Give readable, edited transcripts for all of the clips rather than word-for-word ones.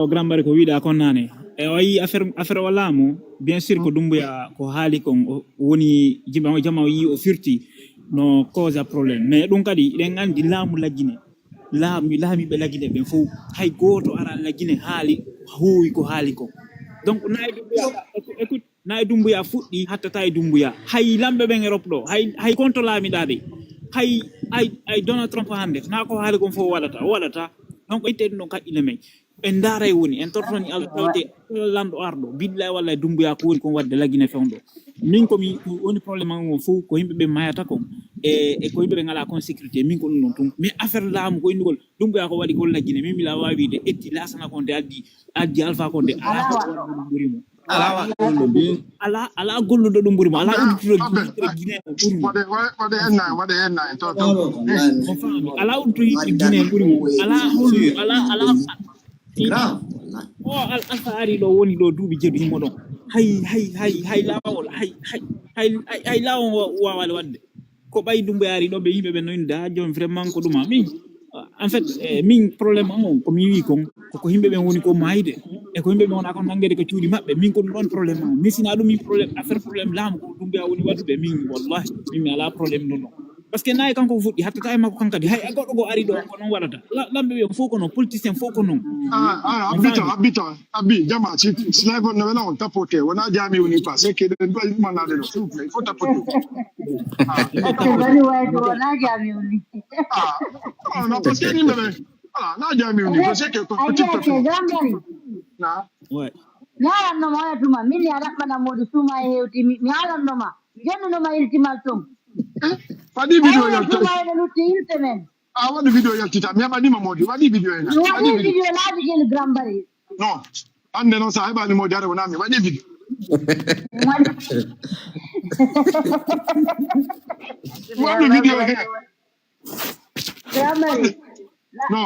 grand bari ko wiida kon nane e wayi affaire walamo bien sûr ko Doumbouya ko haali kon woni jama yi o firti no cause problème mais ɗum kadi ɗen andi laamu lagine laami ɓe lagine ɓen fof hay goto ara lagine haali huwi ko haali ko donc nayi Doumbouya fuɗɗi hattata e Doumbouya hay lamɓe ɓen Europe ɗo hay konto laamiɗade hay Donald Trump hande na ko haali kon fof waɗata donc itte ɗum ɗon kaƴƴile men en daaray woni en tortoni Allah tawte lamɗo arɗo billahi wallahi Doumbouya ko woni kon wadde lagine fewndo min komi woni probléme o fof ko yimɓe ɓe mayata kon e ko yimɓe ɓe ngala kon sécurité min ko ɗum noon tun mais affaire laamu ko indigol Doumbouya ko waɗi kol lagine min mila wawi de etti lasana konde addi Alpha Condé ala ɓurimo ala golluɗo ɗum ɓurimo ala udduto Guinée ɓurimo ala udduto yiɗɗo Guinée ɓurimo ala o Alpha ari ɗo woni ɗo duuɓi jeeɗu himmo ɗon hay lawol hay lawol wawale wadde ko ɓayi Doumbouya ari ɗo ɓe yimɓe ɓe noynda joni vraiment ko ɗuma min en fait min probléme on komi wi kon koko yimɓe ɓen woni ko mayde e ko yimɓe ɓe wona kon nangguede ko cuuɗi maɓɓe min ko ɗum ɗon probléme o min sina ɗum min probléme affaire probléme laamu ko Doumbouya woni waɗuɓe min wallahi min mi ala probléme ɗon ɗon par ce que nayi kanko ko fuɗɗi hattata e makko kankadi hay goɗɗo go ari ɗo ko noon waɗata lamɓe ɓe fof ko noon politicien fof ko noon abi jama slave on wala on tapote wona jami woni pas c'est que den doy manade do s'il vous plaît il faut tapoter bari way do na jami woni non parce que ni me voilà na jami woni parce que ko petit na ouais na no ma tuma min ya rabbana modi suma e hewti mi halan no ma jenno no ma iltimal tum fadi video yalta wadi video yaltita mi abani modi wadi video ena wadi video laaji gel grand bari non ande non sa hebani modi are wona mi wadi video wadi video grand bari no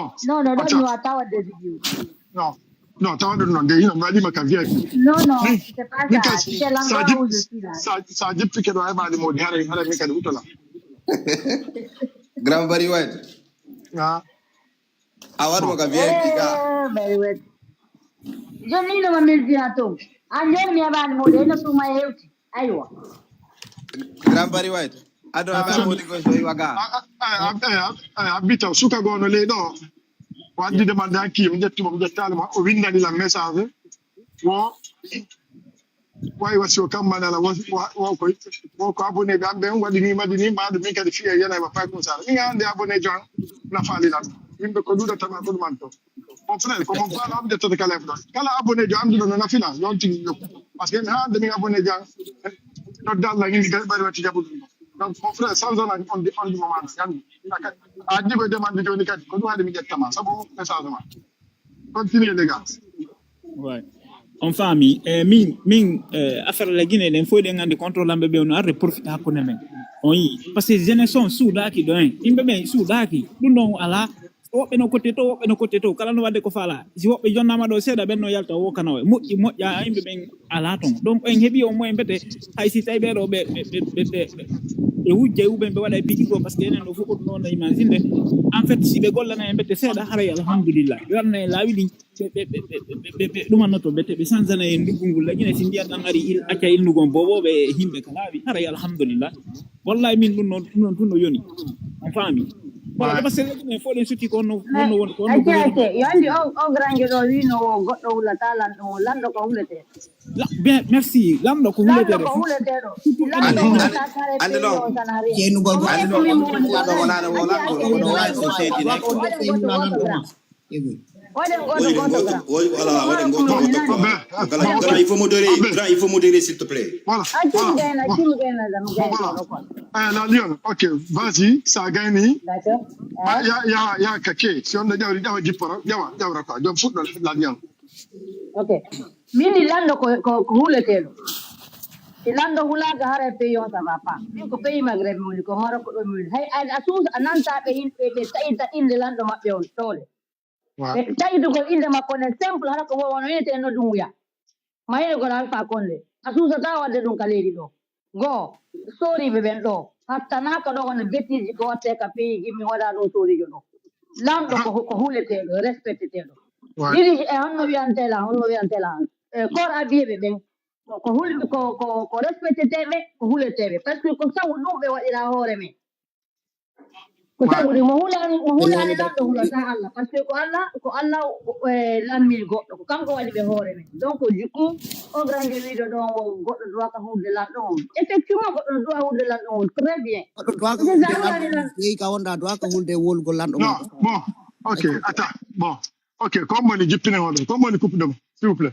don't you atawa de video non tawande non de ina wadi makavia no c'est pas ça c'est l'endroit où je suis là sa jipti ke do hebani modi are mi kadi utola Grand Bari White. Awar maka VIP ka. Very well. Joni no mamilti ato. Anje mi abani mode no suma hewti. Aywa. Grand Bari White. Ado aba modi ko so waga. Abita suka gono le do. Wadi demande anki mi jetti mo jettali ma o windani la message. Why was your come man? Walk abonné be ambe wadi ni madini ma de mi kadi fiya yana ba fa ko sala ni ande abonné jon na fali lan yimbe ko duda tan ko manto mon frère ko mon fala am de to kala do kala abonné jo am do na fila yon ti yo parce que ha de mi abonné jan no dal la ngi bari wati jabu donc mon frère sans on di moment yan a dibe demande joni kadi ko do hade mi jettama sabo message ma continuez les gars ouais on famille min affaire la Guinée len fo de ngandi contrôle lambe be no arre profit hakune men on yi parce que génération soudaki do en imbe men soudaki dum non ala woɓɓe no côté to kala no wadde ko fala si woɓɓe jonnama ɗo seeɗa ɓen no yalta wo kana o moƴƴa yimɓe ɓen ala ton donc en heeɓi au moins mbete hay si tawi ɓeɗo ɓe wujja uɓen ɓe waɗa e piqui go par ce que enen ɗo fof ko ɗum noon imagine en fait si ɓe gollana e mbete seeɗa haray alhamdulillah ɓe waɗana e laawi ɗi ɓe ɗumannoto mbete ɓe changana e nduggol ngol lagine si ndiyan ɗan ari acca ilnugon boboɓe himɓe ka laawi haray alhamdulillah wallahi min ɗum noon tun no yoni on faami voilà parce que il faut les soucis qu'on woni ko yandi o grande do wino goddo hulata lando ko hulete bien merci lamdo ko hulete do ande no kenu gol go ande no wala society voilà grand il faut modérer s'il te plaît voilà la Lyon ok vas-y ça gagne ya kake si on da jaw jiporo jawra ko jom fuddo la Lyon ok mini lando ko huletelo lando hulaga hare pe yon ça va pas min ko pays Maghreb mo ko Morocco do mi hay asus ananta be himbe be taida inde lando mabbe on tole taida ko inde makko ne simple hara ko wono yete no Doumbouya mayre ko Alpha Condé asusa ta wadde dum kaleri do go sorry be ben do hatta naka do on betiji ko watte ka pays gimmi wada do sorry jodo lando ko hulete do respecte do Ouais. Diri honno wiantela kor abiebe ben ko hul ko respecte tebe ko huletebe parce que ko sawu dum be wadira hore men ko Ouais. sabu mo hulani lan do hulata Allah parce que ko Allah lammil goddo ko kanko wadi be hore men donc du coup o grande wido don goddo doit ka hulde lan don effectivement goddo doit hulde lan don très bien Oɗo duwaka parce que hulde zamu lanɗo lani mum lan jeeyi ka wonda duwaka hulde wolgol lanɗo Non, mum ko bon, ok, accu attends, bon, ok, comme on est gyptine, comme on est coupe de moi, s'il vous plaît.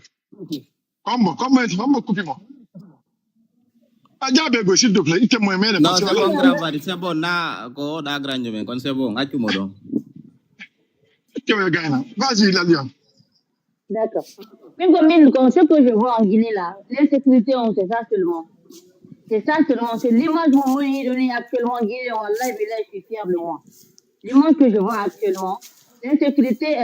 Comme on coupe moi. Ajabe go, s'il te plaît, il te moins mais Non, parce que c'est là, bon, grand Fadi, c'est bon. Na, ko da grand mais kon c'est bon. Accu mo don. tu me gagnes. Vas-y, la lion. d'accord mais comme ce que je vois en Guinée là l'insécurité on sait ça seulement. C'est ça seulement, c'est l'image que vous voulez donner actuellement, Guinée, Wallah, je suis fier de moi. L'image que je vois actuellement, l'insécurité,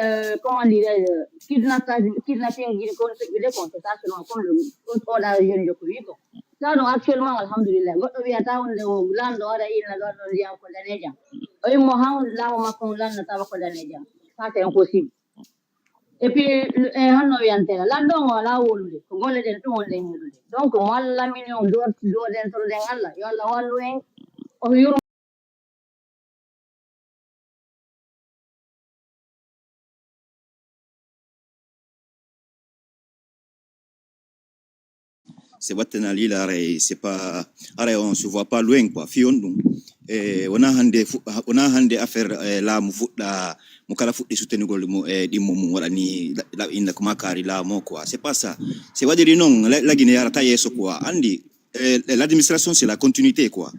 comment dirais-je, kidnapping, Guinée, c'est ça seulement, comme contre la région de Kubiko. Ça, donc, actuellement, alhamdulillah, goto wiyata hunde o lando waɗa ina ɗon ɗon ndiyam ko danejam o yimmo han lawo makko lannatama ko danejam ça c'est impossible. Et puis, hanno wiyantela lanɗon o wala wolude ko golle ɗen ɗum wonɗen heɗude donc mo Allah lamini on doden toroɗen Allah yo Allah wallu en o yurmo. C'est Watanali là, c'est pas, on se voit pas loin quoi. Fiondou. On a hande affaire la mufuda mukala fude soutenugol di momu wala ni la inna kuma kari la mo quoi. C'est pas ça. C'est wadiri non la Guinée arata yeso quoi. Andi l'administration c'est la continuité quoi.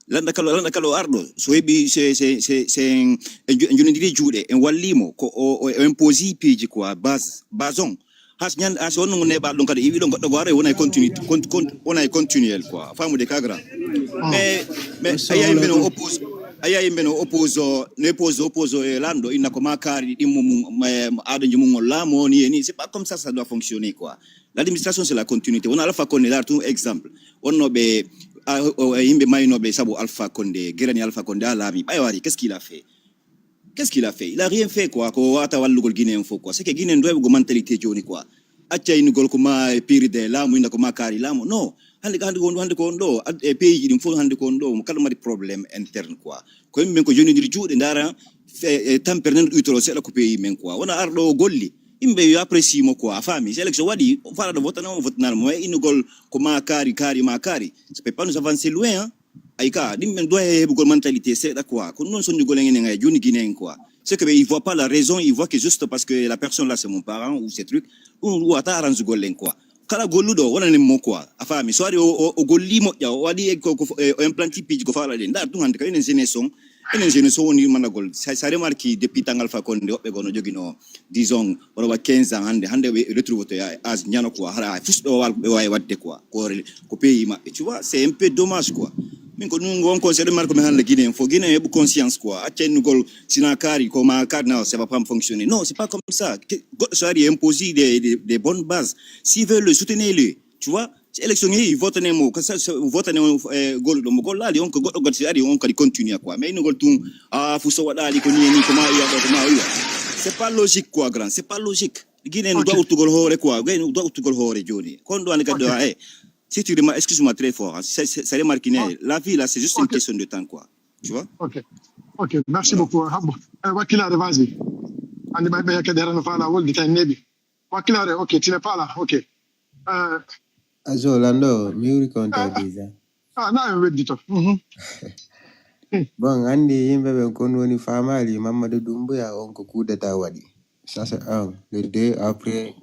Landa kalo ardo so hebi c'est un jundiri juude en wallimo ko o imposi piji quoi bazon has nyan as wonu ne ba donc ibi donc do gore wona continue wona continuel quoi famu de kagra mais aya mbeno oppose lando inna ko makari dimum ado jumum lamo ni c'est pas comme ça doit fonctionner quoi. L'administration c'est la continuité. On a Alpha Condé là tout exemple on no be imbe mayno be sabu Alpha Condé gerani Alpha Condé ala mi bayari qu'est-ce qu'il a fait? Il a rien fait quoi ko ata walugol Guinée fo quoi c'est que Guinée doit go mentalité joni quoi acca in gol ko ma piri de la mu ina ko makari la non hande ko ndo e pays dum fo hande ko ndo kala mari problème interne quoi ko men ko joni dir juude ndara tamperne utoro c'est la ko pays men quoi wona ardo golli imbe yo apprécie mo quoi fami c'est élection wadi fara de vote non vote nan mo in gol ko makari ça peut pas nous avancer loin hein. Aïka, dimmen doit avoir une mentalité, c'est quoi? Quand nous sommes Guinéens, quoi. C'est qu'ils ne voient pas la raison, ils voient que juste parce que la personne là c'est mon parent ou ces trucs, ou à ta arrange quoi. Kala goludo, on a un mot quoi. Enfin, mais soit au golimo, ya, ou adi implanti pige go fala den. Dar tungan ka une génération ni managol. Ça remarque depuis tant Alpha Condé be gono jogino disons on va 15 ans hande retrouve as nyano quoi. Hara fusto wa wadde quoi. Ko pays ma. Tu vois, c'est un peu dommage quoi. Min ko nous on conseille marque mais la Guinée faut Guinée ait conscience quoi atien nous gol sinakari comme card non ça va pas fonctionner non c'est pas comme ça ça a imposé des bonnes bases s'ils veulent le soutenir le tu vois élection ils votent nemo que ça vote nemo gol do gol là on ko gol c'est on ko continuer quoi mais nous gol tout faut so wada li ko ni comment c'est pas logique quoi grand c'est pas logique Guinée nous doit tout gol hore quoi nous doit tout gol hore joni kon do an ka do si tu remarques, excuse-moi très fort, ça remarque, la vie là c'est juste une question de temps quoi, tu vois? Ok, merci beaucoup. Wakilare, vas-y. Andi bay bay kadera no fala woldi tay nebi. Wakilare, ok, tu n'es pas là, ok. Azo Lando, mi riconta déjà. Na yo weddi to. Bon, andi yimɓe ɓe kon woni famali Mamadou Doumbouya on ko coup d'état waɗi. Ça c'est un. Le deux, après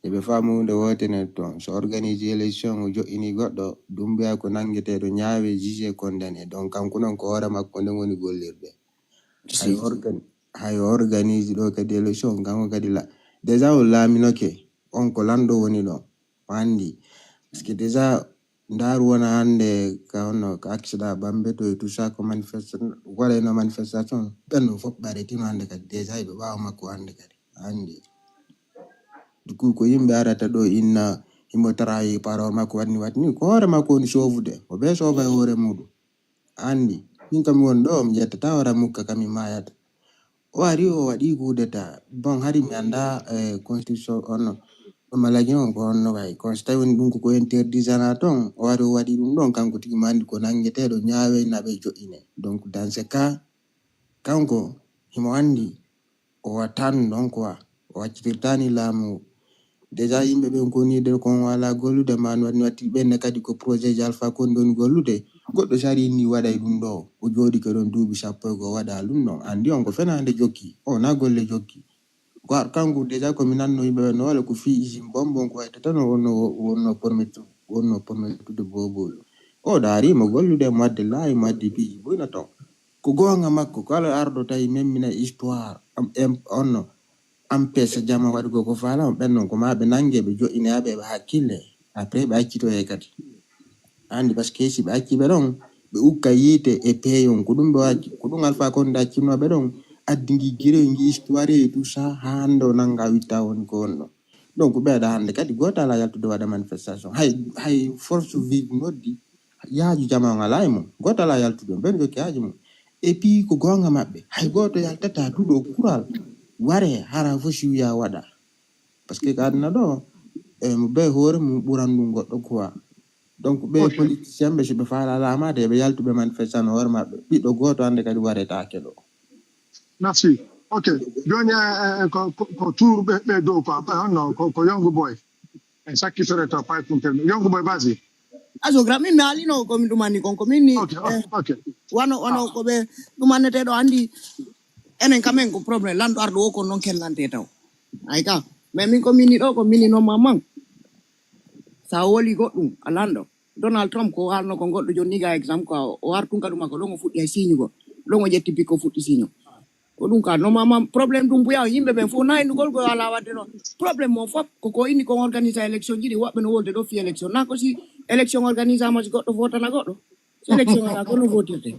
eɓe faami hunde wotene toon so organise élection o joƴini goɗɗo Doumbouya ko nangueteɗo ñaawe jugé condamné donc kanko noon ko hoore makko nden woni gollirde hay organise ɗo kadi élection kanko kadi déjà o laaminoke on ko lanɗo woni ɗo o anndi par ce que déjà ndaaru wona hannde ka honno ko accident bambeto e tout ça ko manifestation waɗayno manifestation ɓenno fof ɓaretino hannde kadi déjà eɓe ɓaawa makko hannde kadi anndi du coup ko yimɓe arata ɗo inna himɓe tarayi parole makko watni ko hoore makko woni sofude o ɓe sofa e hoore muɗum anndi min kam woni ɗo mi ƴettata wara mukka kam mi mayata wari o waɗi kudeta bon hari mi anda constitution onno malagi on ko onno way ko so tawi woni ɗum ko interdisana ton o wari o waɗi ɗum ɗon kanko tigi mandi ko nangeteɗo ñaawe naɓe joƴine donc dans ce cas kanko himo andi o wattanu ɗon quoi o waccitirtani laamu déjà yimɓe ɓe gonide kon wala gollude man waɗi watti ɓenne kadi ko projet ji Alpha Condé woni gollude goɗɗo sari ni waɗay ɗum ɗo o jooɗi ke ɗon duuɓi sappo go waɗa ɗum ɗon andi on ko fenande jokki o na golle jokki ko kanko déjà ko mi nanno yimɓe no wala ko fi usine bonbon ko wayta tan wonno permettude boboyo o daarima gollude mo wadde laayi mo wadde piiji boyna ton ko gonga makko kala ardo tawi memmina histoire onno ampesa jama waɗugo ko faala on ɓennon ko maɓe nangue ɓe joƴinaɓe ɓe hakkille après ɓe accito e kadi andi par ce que si ɓe acci ɓe ɗon ɓe ukka yiite e peeyon ko ɗum ɓe wacci ko ɗum Alpha Condé accinoɓe ɗon addingui guire gui histoire et tout ça ha hande o nanga witta woni ko wonno donc ɓeeɗa hande kadi goto ala yaltude waɗa manifestation hay force vive noddi yaaju jama on ala e mum goto ala yaltude on ɓen jokki haaju mum et puis ko gonga maɓɓe hay goto yaltata duɗo kural ware hara fo siwiya waɗa parce que aduna ɗo mo ɓe hoore mum ɓuran ɗum goɗɗo quoi donc ɓe politicien ɓe soɓe faala lamade ɓe yaltuɓe manifestation hoore maɓɓe ɓiɗɗo goto hande kadi waretake ɗo. Merci. Ok. Joni ko tour ɓe dow quoi onno ko Young Boy en sakkitore to pay kumtel Young Boy basi aso gra min mi alino ko min ɗumani konko min ni ok wano ko ɓe ɗumanneteɗo andi enen kamen ko probléme lanɗo arɗo o ko noon kellante taw ay ka mais min ko minni ɗo ko minni noon mamman sa woli goɗɗum a lanɗo Donald Trump ko harno ko goɗɗo joni niga exemple quoi o hartun ka ɗuma ko ɗon o fuɗɗi hay signugo ɗon o ƴetti pikko fuɗɗi signo ko ɗum ka no mamman probléme ɗum buya yimɓe ɓen fof naynugol ko ala wadde ɗo probléme mo fof koko inni kon organisa élection jiɗi woɓɓe no wolde ɗo fi élection na ko si élection organisama si goɗɗo votana goɗɗo si élection ala kono votirte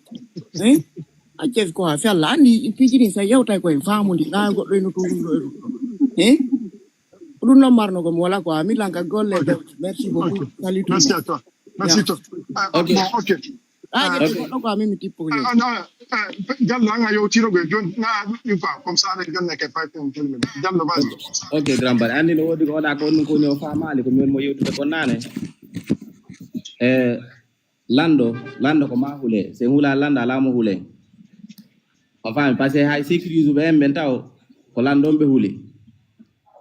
accef ko ha fella andi pijiɗin sa yewtay koye famude na goɗɗo eno to ɗum ɗo e ɗum ɗo ɗum noon marno komi wala quoi mi lanka golle merci beaucoup salut tout merci à toi merci to Ok. bon ok ƴetti goɗɗo quoi min mi tippo ko Diallo anga yewtirogo joni na ɗum quoi comme ça aɗa ganna ke pay kumtel men Diallo basi Ok, grand bar. Andi no wodi ko waɗa ko ɗum koni o famali ko min mo yewtude ko nane. Lando ko ma hule. Se hula landa ala mo hule. On fami parce que hay sécurité ɓe en ɓen taw ko landon ɓe huli.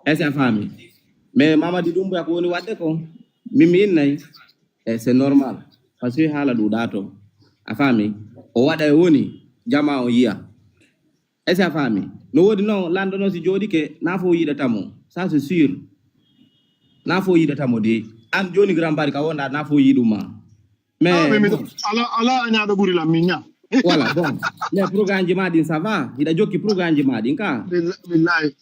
Est-ce a fami? Mais Mamadi Doumbouya ko woni wadde ko mimi innayi c'est normal parce que haala ɗuɗa to a fami o waɗa e woni jama o yiya est-ce a fami no wodi noon lando noon si jooɗike na fo yiɗatamo ça c'est sûr na fo yiɗatamo de an joni grand bari ka wonɗa na fo yiɗuma mais ala añaɗo ɓuuri lam min ña voilà bon mais programme ji ma ɗin ça va hiɗa jokki programme ji ma ɗin ka billahi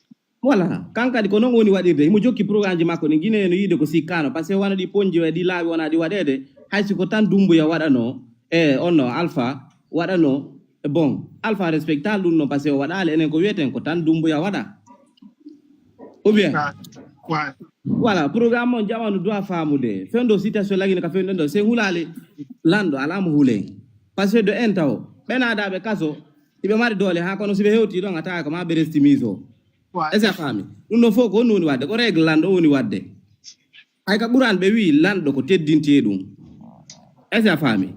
voilà kankadi ko noon woni waɗirde imo jokki programme ji makko ɗi guine no yiide ko sikkano par ce que wona ɗi ponji ɗi laawi wona ɗi waɗede haysi ko tan Doumbouya waɗano onno Alpha waɗano bon Alpha respectal ɗum no par ce que o waɗali enen ko wiyeten ko tan Doumbouya waɗa ou bien voilà programme on jamanu doit famude fendo situation lagine ka fendo ɗo se hulali lando alamo huulen par ce que de en taw ɓenaɗaɓe kaso iɓe mari doole ha kono siɓe hewti ɗon a tawa ko ma ɓe restimise o est ce que fami ɗum ɗon fof ko honno woni wadde ko règle lanɗo woni wadde hay ka ɓuran ɓe wi lanɗo ko teddinte ɗum est ce que fami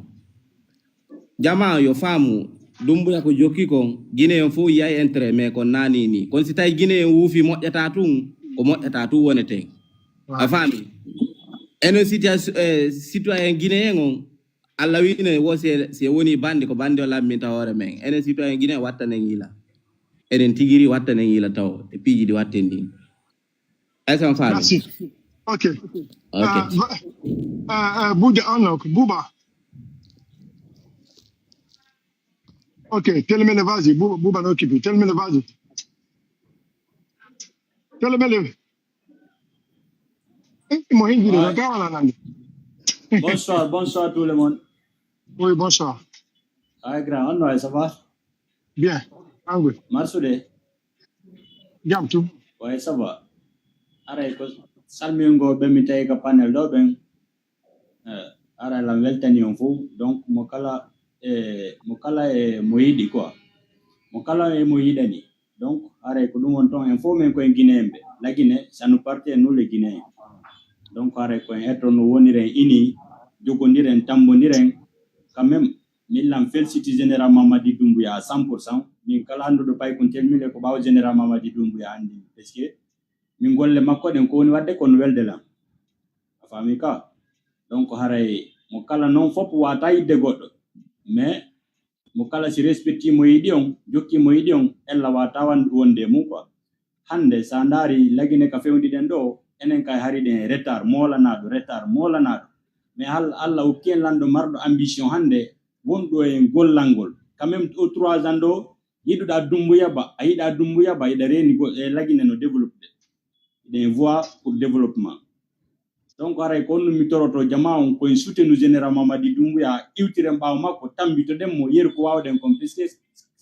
jama yo faamu Doumbouya ko jokki kon Guinée en fof yiyay intérêt mais kon nani ni kon si tawi Guinée en wuufi moƴƴata tun ko moƴƴata tun wonete a fami enen citoyen guinéen on Allah wine wo si woni bandi ko bandi o lamminta hoore men enen citoyen guinéen wattanen yila enen tigiri wattanen yila taw e piiji ɗi watten ɗin est ce que fami merci ok Bouba ok telemele vas-y Bouba no occupe telemele vas-y telemele mo hindi no ka wala nande Bonsoir tout le monde. Oui, bonsoir. Ah, grand, on va, ça va? Bien, Angwe. Marsude. Jam tout. Oui, ça va. Ara ko salmingo be mi tay ka panel do ben. Ara la weltani on fu donc mo kala e moyidi quoi. Mo kala e moyidani. Donc are ko dum won ton info men ko en Guinée la Guinée ça nous appartient nous les Guinéens. Donc are ko en eto no woniren ini jogoniren tamboniren quand même millan félicité général Mamadi Doumbouya à 100%. Min kala anduɗo pay kon telmile ko ɓawo général Mamadi Doumbouya andi parce que min golle makko ɗen ko woni wadde kono welde la a faami ka. Donc haray mo kala non fop wata yidde goɗɗo mais mo kala si respecti mo yiɗi on jokki mo yiɗi on ella wata wonde mum quoi. Hande sa ndaari lagine ka fewdiɗen ɗo enen kay hari ɗen retard molanaɗo mais Allah hokki en lanɗo marɗo ambition hande wonɗo en gollangol quand même au 3 ans ɗo yiɗuɗa Doumbouya Ba a yiɗa Doumbouya Ba yiɗa reni e lagine no développé ɗen voie pour développement. Donc haray ko on mi toroto jama on koye soutenu général Mamadi Doumbouya iwtiren ɓawo makko tambitoɗen mo yeru ko wawɗen kon puisque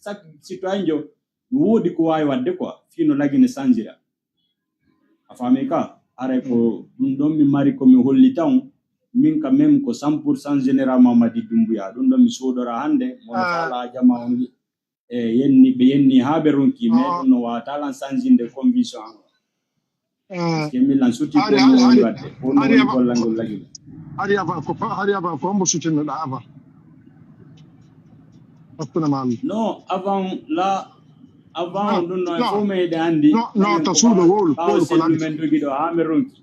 chaque citoyen jo woodi ko wawi wadde quoi fino lagine sanjira a faami ka. Haray ko ɗum ɗon mi mari komi holli taw min quand même ko 100% général Mamadi Doumbouya ɗum ɗon mi soodora hande mono faala jama on ɓe yenni ha ɓe ronki mais ɗum no wawata lan sanjinde conviction parce que min lan sutti ko no woni wadde ko no woni gollangol lagine hari avant ko mbo soutenir avant hakkunde ma Allah non avant ɗum no fo meɗe andi non to suuɗo wolu ɓawo sellu men dogiɗo ha ɓe ronki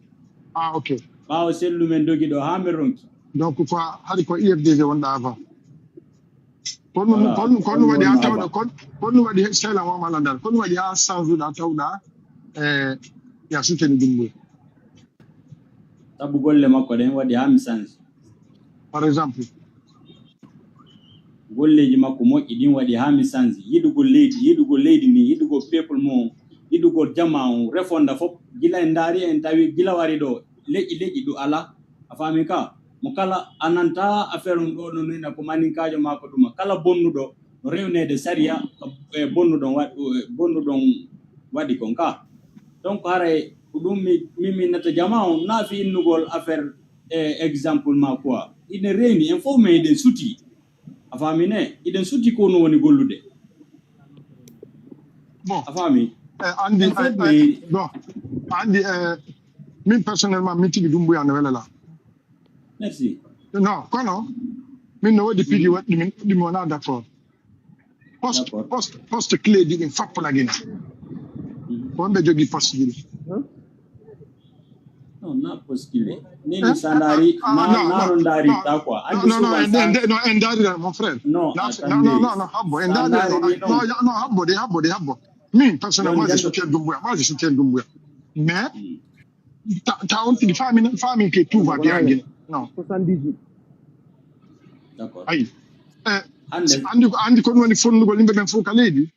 ok ɓawo sellu men dogiɗo ha ɓe ronki donc ko hari ko IFDG wonɗa avant kono waɗi ha tawɗa kono waɗi sela momala ndar kono waɗi ha change-uɗa tawɗa ya soutenu Doumbouya sabu golle makko ɗen waɗi ha mi change par exemple golleji makko moƴƴi ɗin waɗi ha mi change yiɗugol leydi ni yiɗugol peuple mum yiɗugol jama on refonda fof gila en daari en tawi gila wari ɗo leƴƴi ɗo ala a faami ka mo kala ananta affaire ɗum ɗo no nina ko maninkajo mako ɗuma kala bonnuɗo no rewnede saria bonnuɗon waɗi kon ka. Donc haray ko ɗum min nata jama on naafi innugol affaire exemple ma quoi ine rewni en fof men eɗen suti a faami ne eɗen suti ko no woni gollude bon a faami andi min personnellement min tigi Doumbouya no welala merci non kono min no waɗi piiji waɗɗi min ɗumi wona d' accord poste clé ji ɗin fappo lagina wonɓe jogui poste ji ɗi non na postulé nini sandari naro ndari ta quoi non en darira mon frère non habbo en darira non habbo min personnellement je soutiens Doumbouya mais ta on tigi famille que tout va bien Guinée non 78 d'accord ayi andi ko ɗum woni fonnugol yimɓe ɓen fof ka leydi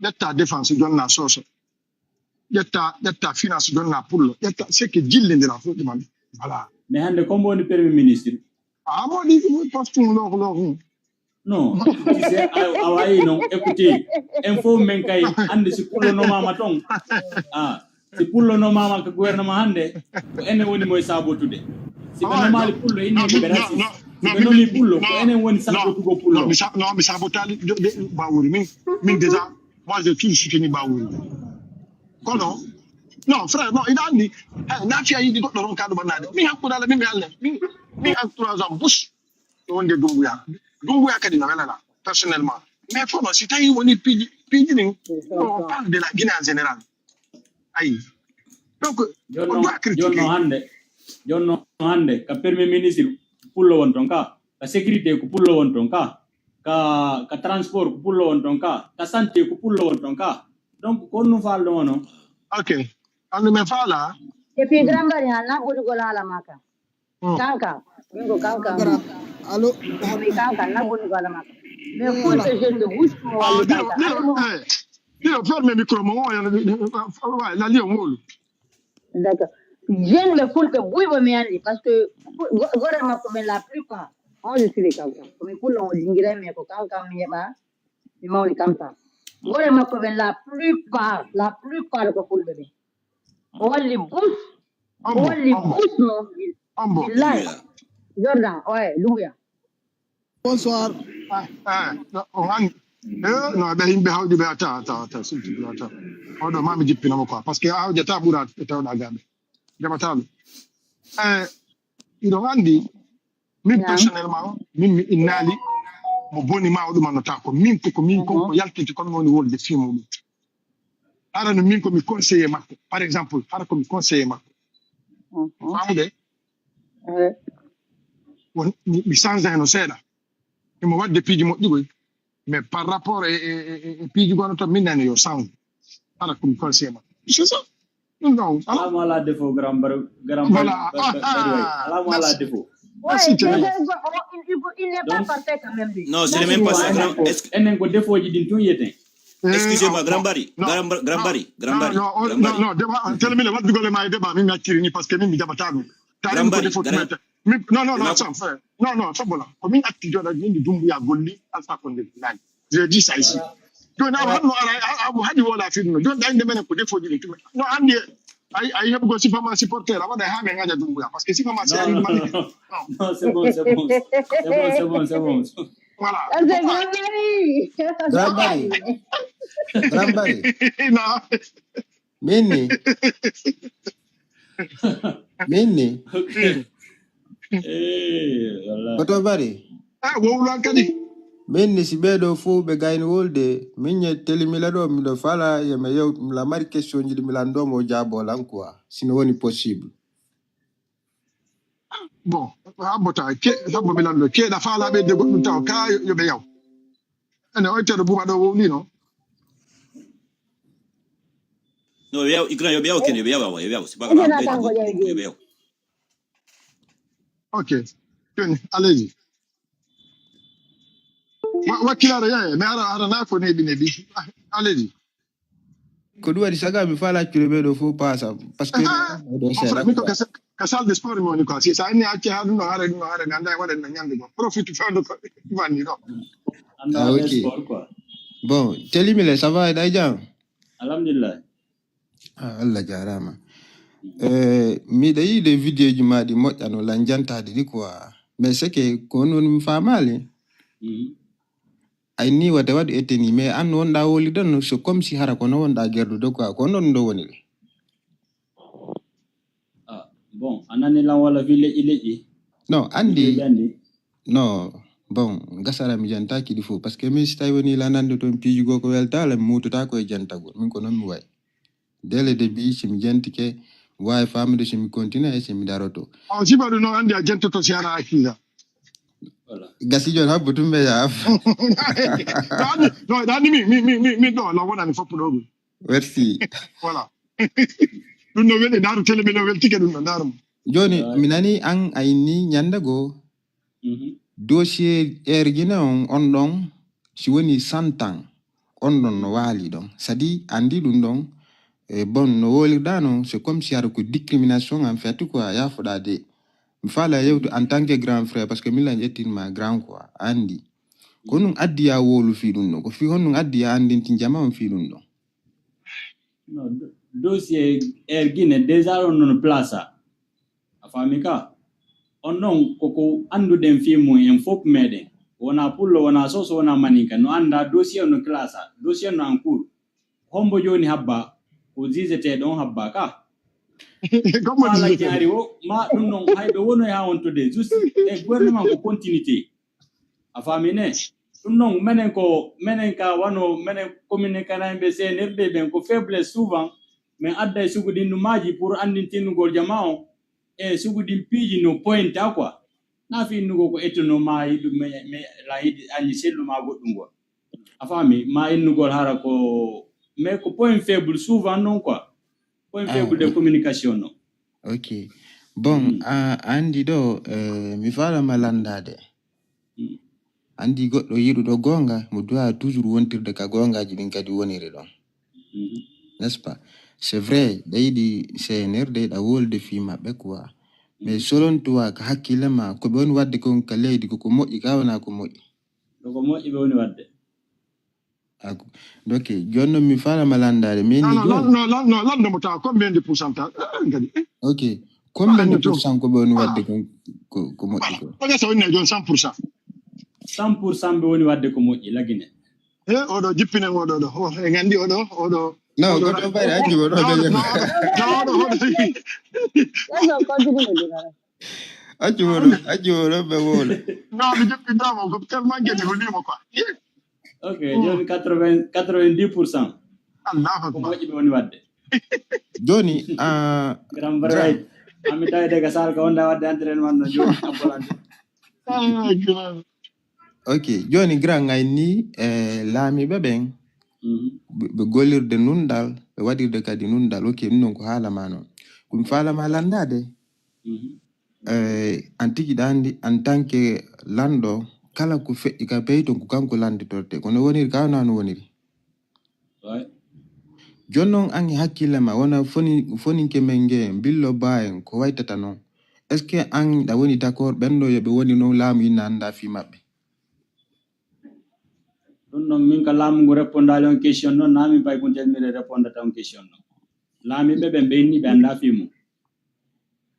ƴetta défense jonna soso ƴetta finance jonna pullo ƴetta seke jillidira fof ɗuman voilà mais hande combo woni premier ministre moɗi poste loko non tu sais a wayi non écoutez info men kay hande si pullonomama ton si pullonomama ko gouvernement hande ko enen woni moye sabotude si ɓe nomali pullo inni ɓe rasi si ɓe nomi pullo ko enen woni sabotugo pullo mi sabotali Bawuri min déjà moi j'ai toujours soutenu Bawuri kono non frère non ina andi nafiya yiɗi goɗɗo ron ka ɗumannade min hakkudala min mi halle min entourage am bus ɗo wonde Doumbouya kadi no welala personnellement mais kono si tawi woni piiji ɗin on parle de la Guinée en général ayi donc on doit critiquer jonno hande ka premier ministre pullo won ton ka sécurité ko pullo won ton ka transport ko pullo won ton ka santé ko pullo won ton ka donc ko no falɗo wono ok andu men faala et puis grand bari ha na ɓuri gol haala maka kanka min ko kanka allo mi kanka na ɓuri gol maka mais fulɓe jeune de bouche mo walli kanka ɗiɗo ferme micro mo la lion wolu d'accord jeune ɓe fulɓe ɓuyɓe mi andi par ce que gore makko men la plupart on je suis les kanka komi fullo o jinguiray mais ko kanka mi heɓa mi mawni comme ça gore makko ɓen la plupart ko fulɓe ɓe o walli bus no billahi Jordan Doumbouya bonsoir no be himbe hawdi be ata sulti be ata odo mami jippina mo quoi parce que hawdi ta bura tawda gambe jamatalu ido andi min personnellement min mi innali mo boni ma oduma no ta ko min ko yaltiti ko woni wolde fimu dum ara no min ko mi conseiller makko par exemple ara ko mi conseiller makko famude mi change no seda mo wadde piiji mo digoy mais par rapport e piiji gono to min nani yo sound ara ko mi conseiller makko c'est ça non ala mala defo grand voilà ala mala defo Ouais, il n'est pas parfait quand même. Lui. Non, c'est même pas ça. Enen ko defo ji din tun yeten. Excusez-moi, Grand Barry. Non, tell me what you go my deba mi akiri parce que mi jabata no. Grand Barry. Non, ça bon là. Comme une activité de ni dumbu ya golli alpha konde nani. Je dis ça ici. Donc na wa no abu hadi wala fi no. Donc dañ demene ko defo ji tumi. Non andi ay yeb go si fama supporter ama da ha me ngaja dumbu ya parce que si fama c'est ay mali. Non, c'est bon. Voilà. Grand Barry. Non. Minni. Koto Barry. Wo ulan kadi. Minni si bedo fu be gayni wolde minye telimila do mi do fala yeme yow la mari question ji mi lando mo jabo lan quoi sino woni possible. Bon, abota ke sabo milando ke da fala be de godum taw ka yo be yaw ene o tede buba do woni no No, yo c'est pas grave. OK. Allez-y. Wa kilare ya me ara na ko ne bi allez-y. Ko duwadi saga mi fala kilo bedo fu pasa parce que kasal de sport mo ni ko si sa ni acce ha dum no hare ganda wala na nyande go profite fando ko vanni no OK. Bon, telimile ça va dajam? Alhamdulillah. Allah jarama. Mi dai de video ji ma di mojjano la janta di quoi. Mais c'est que ko non mi famale. Ay ni wade eteni mais an wonda woli don so comme si hara ko no wonda gerdu do quoi ko non do woni. Bon, anani la wala ville ileji. Non, andi. Non, bon, gasara mi janta ki di fo parce que mi stay woni la nande to piji go ko welta la mututa ko janta go min ko non mi way. Dès le début ci mi janti ke way fam de ci mi continue ci mi daroto. On si badu no andi agente to siara akiza. Voilà. Gasijon ha butumbe ya. No, dani mi do la wona ni fopu do. Merci. Voilà. Dun no wede daru tele no wel tike dun no daru. Joni minani an ayni nyanda go. Dossier ergina on don si woni 100 ans on don no wali don. Sadi andi dun don bon no woli dano c'est comme si yaro ko discrimination en fait quoi ya foda de mfala yew en tant que grand frère parce que milan jetin ma grand quoi andi ko nun addi ya wolu fi dun no ko fi hon addi ya andi tin jama on fi dun no no dossier ergine déjà on place afamika on non koko andu den fi mo en fop meden wona pullo wona soso wona manika no anda dossier no classe dossier no en cours hombo joni habba ko zizete don habba ka Comment dire ma dum non haybe wono ya on to de juste e gouvernement ko continuité afamine dum non menen ka wano menen commune kana be CNRD ben ko faiblesse souvent mais adda sugudi numaji pour andintinu gol jamao e sugudi piji no point quoi na fi nugo ko etono mai dum me la hidi anyi selu ma godum go afami ma inugol hara ko mais ko point faible souvent non quoi point faible de communication non. OK. Bon, andi do mi fala malandade. Andi goddo yidu do gonga mo doit toujours wontirde ka gonga ji din kadi wonire don. N'est-ce pas? C'est vrai, daidi CNRD da wolde fi mabbe quoi. Mais selon toi ka hakile ma ko bon wadde ko ka leydi ko moji ka wana ko moji. Ko moji be woni wadde. Donc, jonno mi fala malandare mais non, lando mota combien de pourcentage OK. Combien de pourcent ko bon wadde ko moji ko? Ko sa woni don 100%. 100% be woni wadde ko moji lagine. oɗo jippinen oɗo ɗo e gandi oɗo No, go to buy that you no know no the Let's not continue with it. Achu be wol. no mi jippinɗamo ko tellement gueɗi ko limo quoi Ok, joni 90%. allahu Ko akbar moƴƴi ɓe woni wadde. Joni Gram variety. Ami tawi de gasal ko wonda wadde entraînement no joni ambulance. okay, Joni grand ngay ni laami be ben be golirde nundal be wadirde kadi nundal okay non ko hala ma non kum fala ma landade antiki dandi en tant que lando kala ko fe'i ka peyton ko kanko landi torte kono woniri ka nanu woniri Ouais. jonnon an hakkille ma wona foni ke menge billo baen ko waytata non est ce que an da woni d'accord bendo yobe woni non laamu ina anda fi mabbe ɗum noon min ka laamu ngu répondali on question noon nami pay kon telmire répondata on question noon laamiɓe ɓe ɓenni ɓe anda fimo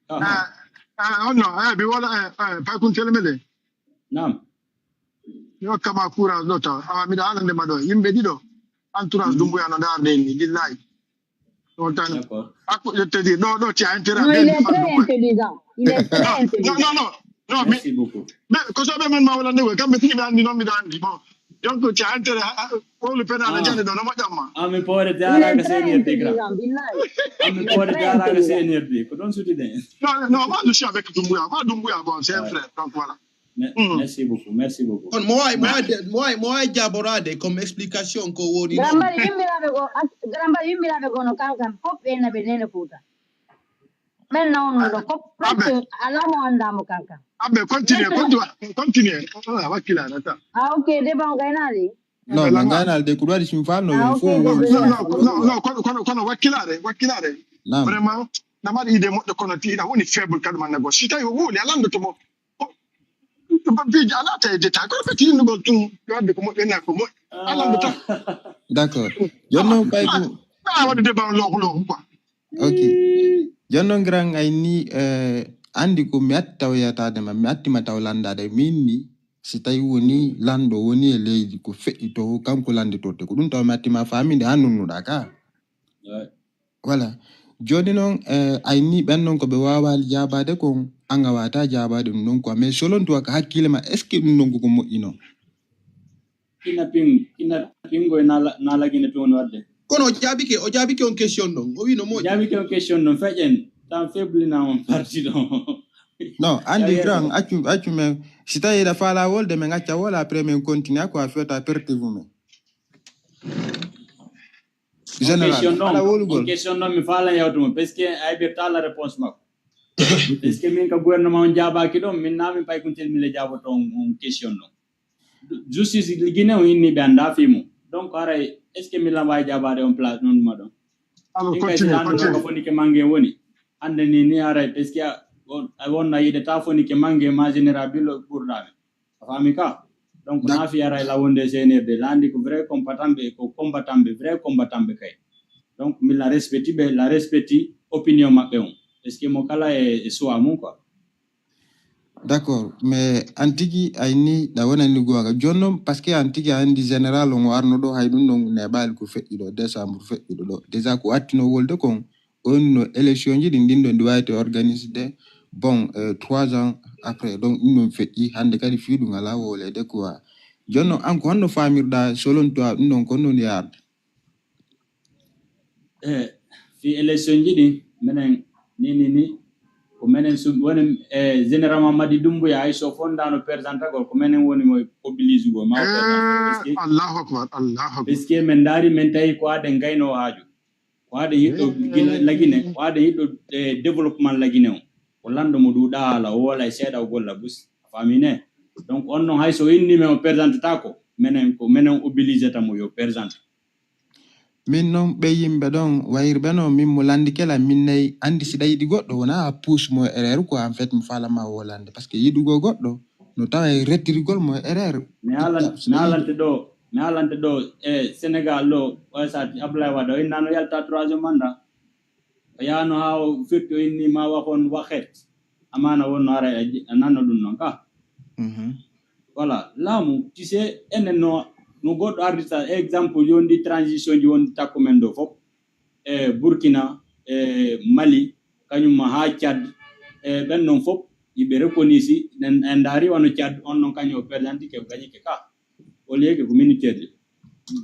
no mi wona pay kun telemede nam mi hokkama courage ɗo taw awa miɗa alandema ɗo yimɓe ɗiɗo entourage dumbuyano darde ni billahi ɗon tan d'accord c'est-à-dire ɗo ti a intérêt Non, il est très intelligent. Il est très intelligent. non merci beaucoup ko soɓe men ma walande koy kamɓe tigi ɓe andi noon miɗa andi bon donc ti a intérêt ɓowlu penale jande ɗo no moƴƴatma ami poore Il est jaraka très senirde gra intelligent, billahi. ami Il est poore très jaraka intelligent. senirde ko ɗon sutide non moi je suis avec Doumbouya bon c'est un frère donc voilà merci beaucoup merci beaucoup On moi jaborade comme explication ko woni non. Grambari yimmiraɓe gono kankan fof ɓenna ɓe nene Fouta. Men nawnuɗo fof presque alamo andamo kankan. aɓe continue wakkilade ta Ok, deban gaynali. no men ganal de ko wadi sim falno fo kono wakkilade nam vraiment namaɗa idée moƴƴo kono tiiɗa woni faible kadi man nego si tawi o wuuli a landotomo piiji ala tawi détail kono ɓe tinnugol tum wadde ko moƴƴena ko moƴƴi a landota d'accord jonnon pay ko a waɗi débat looku quoi okay jonnon grand ay ni andi ko mi atti taw yatade ma mi attima taw landade min ni si tawi woni lando woni e leydi ko fe'i to kanko landi torte ko ɗum taw mi attima faminde ha nunnuɗa ka voilà joni noon ay ni ɓen noon ko ɓe wawali jabade kon anga wata jabade ɗum noon quoi mais selon toi ko hakkille ma est ce que ɗum noon koko moƴƴi noon kina pingo nalagine toon wadde Kono o jaabike on question non o wi no moƴƴi jaabike on question noon feƴen tan faiblina on parti ɗon non andi grand accu men si tawi ɗa faala wolde min acca wol après min continue ko a fewta pertive men général ala wolugol question noon mi faalan yawtumo par ce que aybirta la réponse makko par ce que min ka gouvernement on jaabaki ɗon min nami pay kuntel mile jaaboto on question noon justice guine o inni ɓe anda fimo donc aray est ce que mi lambawi jaabade on place noon ɗuma ɗon ɗin kay so anduno ko fonike mangue woni hande ni aray par ce que a wonna yiɗata fonike mangue ma général billo ɓurɗaɓe a faami ka donc naafi aray lawonde CNRD landi ko vrai combattant ɓe kay donc min la respecti opinion maɓɓe on parce que mo kala e choix mum quoi d'accord mais antigi ayni ɗa wonani goga jonnon par ce que antigi a andi général on arno ɗo hay ɗum ɗon neɓali ko feƴƴi ɗo décembre feƴƴiɗo ɗo déjà ko attino wolde kon on no élection ji ɗi ndinɗo ndi wawite organisde bon 3 ans après donc ɗum ɗon feƴƴi hande kadi fiiɗum ala wolede quoi jonnon an ko honno famirɗa selon toi ɗum ɗon ko non yarde fi élection ji ɗi minen ni ko menen woni généralement Madi Doumbouya hay so fondano présentagol ko menen woni mo oblige go ma allahu akbar parce que men daari men tawi ko ade ngayno haaju ko ade yiɗɗo lagine ko ade yiɗɗo développement lagine on ko lando mo ɗuɗa ala o wala seeɗa o golla bus famine donc on non hay so inni men o présente ta ko menen oblige tamo yo présente min noon ɓe yimɓe ɗon wayirɓe noon min mo landi kela min nayi andi siɗa yiɗi goɗɗo wona a pousse mo erreur quoi en fait mi falama wolande par ce que yiɗugo goɗɗo no tawa e rettirgol mo erreur mi halante ɗo Sénégal ɗo wasati Abdoulaye Wade o innano yalta 3e mandat o yahno ha o firti o inni ma wakon wahet amana wonno ara a nanno ɗum noon ka voilà laamu tu sais enen no no goɗɗo ardita exemple yondi transition ji wondi takko men ɗo fof Burkina Mali kañum ha Tchad ɓen non fof yiɓe reconnaissy en daari wano Tchad on non kañum o présidenti ke gañi ke ka au lieu que ko militaire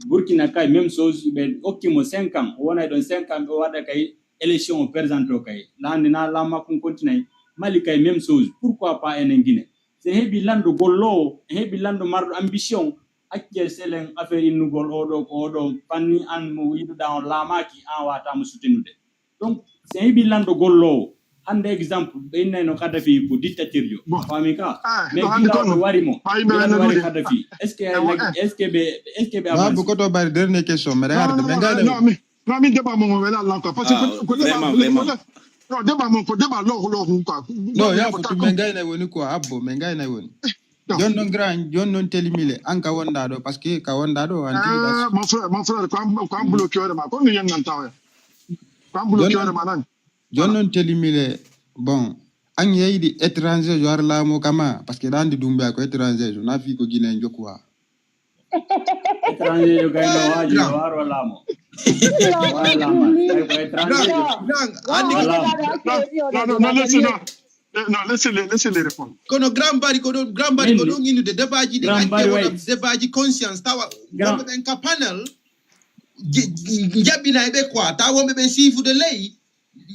Burkina kay même chose ɓe hokkimo 5 ans o wonay ɗon 5 ans ɓe waɗa kay élection o présidente o kay lande na lamma kon continue Mali kay même chose pourquoi pas enen Guinée se heɓi landu gollowo heɓi landu marɗo ambition acce selen affaire innugol oɗo ko oɗo fanni an mo yiɗuɗa on laamaki an watamo soutenude donc se heɓi landu gollowo hande exemple ɓe innayno Kadhafi ko dictature jo fami ka mais gilaɗo wari mo gilaɗo wari Kadhafi est ce que ɓe babu ko to bari dernière question mais regarde mais ngade non mi débat mo wala Allah quoi parce que ko débat mon ko débat lo quoi no ya ko mais ngayna woni ko abbo mais ngayna woni jon non grand jon non telimile an ka wonda do parce que ka wonda do an mon frère ko am bloqué ore ma ko ni yan nan tawe ko am bloqué ore ma nan jon non telimile bon an yeydi étranger jo har lamo kama parce que dandi dumbe ko étranger jo na fi ko Guinée jokwa étranger jo gayno waji waro lamo non, laissez-les répondre. Kono grand bari ko do de débatji de débatji conscience tawa wonbe ben ka panel jabina be quoi ta wonbe ben sifu de lay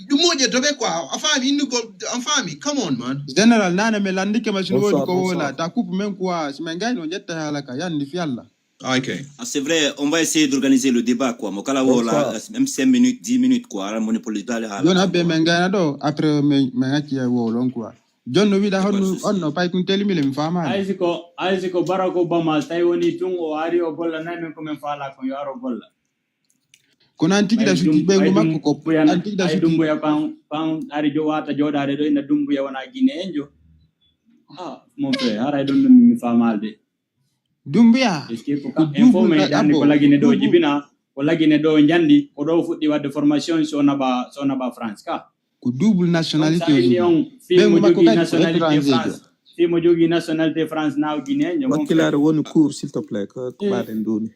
du moje to be quoi afami inu ko afami come on man general nana me landi ke machine wodi ko wala ta coupe même quoi si men gayno jetta halaka yandi fi Allah. OK. C'est vrai, on va essayer d'organiser le débat quoi. Mokala wala même 5 minutes, 10 minutes quoi. Ala monopoly dale hala. Don abbe men gayna do après me ngati wo lon quoi. John no wida honno pay kun telimile mi fama. Aisiko Barack Obama tay woni tun o ari o golla namen ko men fala ko yo aro golla. Kono antiki da suki be ngo makko ko antiki da suki dumbu ya kan ari jo wata jodade do ina dumbu ya wana Guinée enjo. Mon frère ara don mi famalde. Dumbuya informé dandi ko lagine do jibina ko lagine do jandi ko do fuddi wadde formation so naba France ka ko double nationalité fi mo jogi nationalité France now Guinée mon clair woni cours s'il te plaît ko baden doni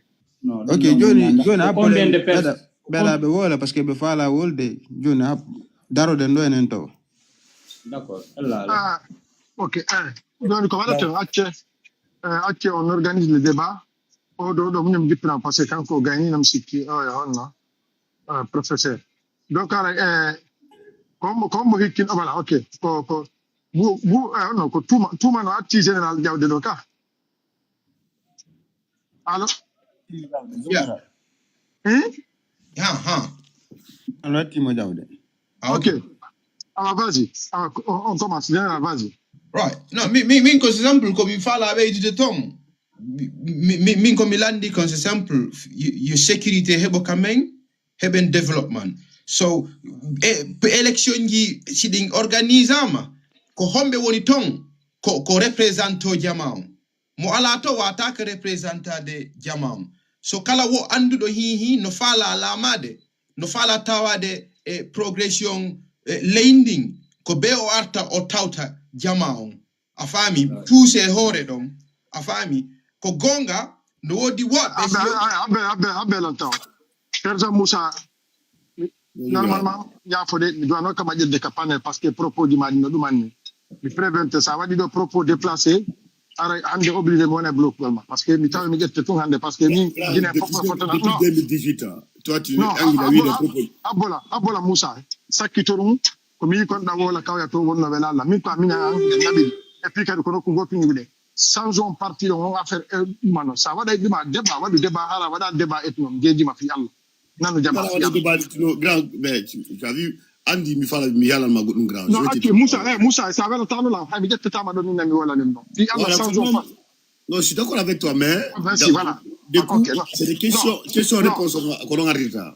OK joni abbe bela be wala parce que be fala wolde joni daro den do enen to d'accord Allah OK donc ko wala to acce on organise le débat do munyum dipna parce que quand ko gagné nam sikki honna professeur donc comme hikin voilà OK ko non ko tuma no acci général jawde do ka allo alors timo jawde OK alors vas-y on commence général vas-y. Right. No, min ko example ko mi fala be de tom. Min ko mi landi ko example you sécurité hebo kamen heben development. So election ji siding organisama ko hombe woni ton ko represento jama'u. Mo ala to wata ka representade jama'u. So kala wo andudo hi no fala alamade no fala tawade progression landing ko be o arta o tawta jama'u afami puse hore dom afami ko gonga no wodi what abbe lantaw Serge Moussa normalement ya fode mi doit non kama jelde ka panel parce que propos di madino dum manni mi prévente ça wadi do propos déplacé ara ande obligé mo na bloc parce que mi taw mi jette tun hande parce que mi Guinée pop photo na 2018 toi tu as eu des propos abola Moussa sakitorum ko mi kon da wala kawya to wonna wala la min ko amina nabi et puis kadi ko ko gotu ngide sans on partir on affaire mano ça wada dima débat wadu débat hala wada débat etnom geji ma fi Allah nanu jama fi Allah débat grand mais tu as vu andi mi fala mi yalla ma godum grand non ok Moussa ça va le temps là ha mi jette tama do nami wala nem non fi Allah sans on non je suis d'accord avec toi mais voilà c'est des questions réponses qu'on a retard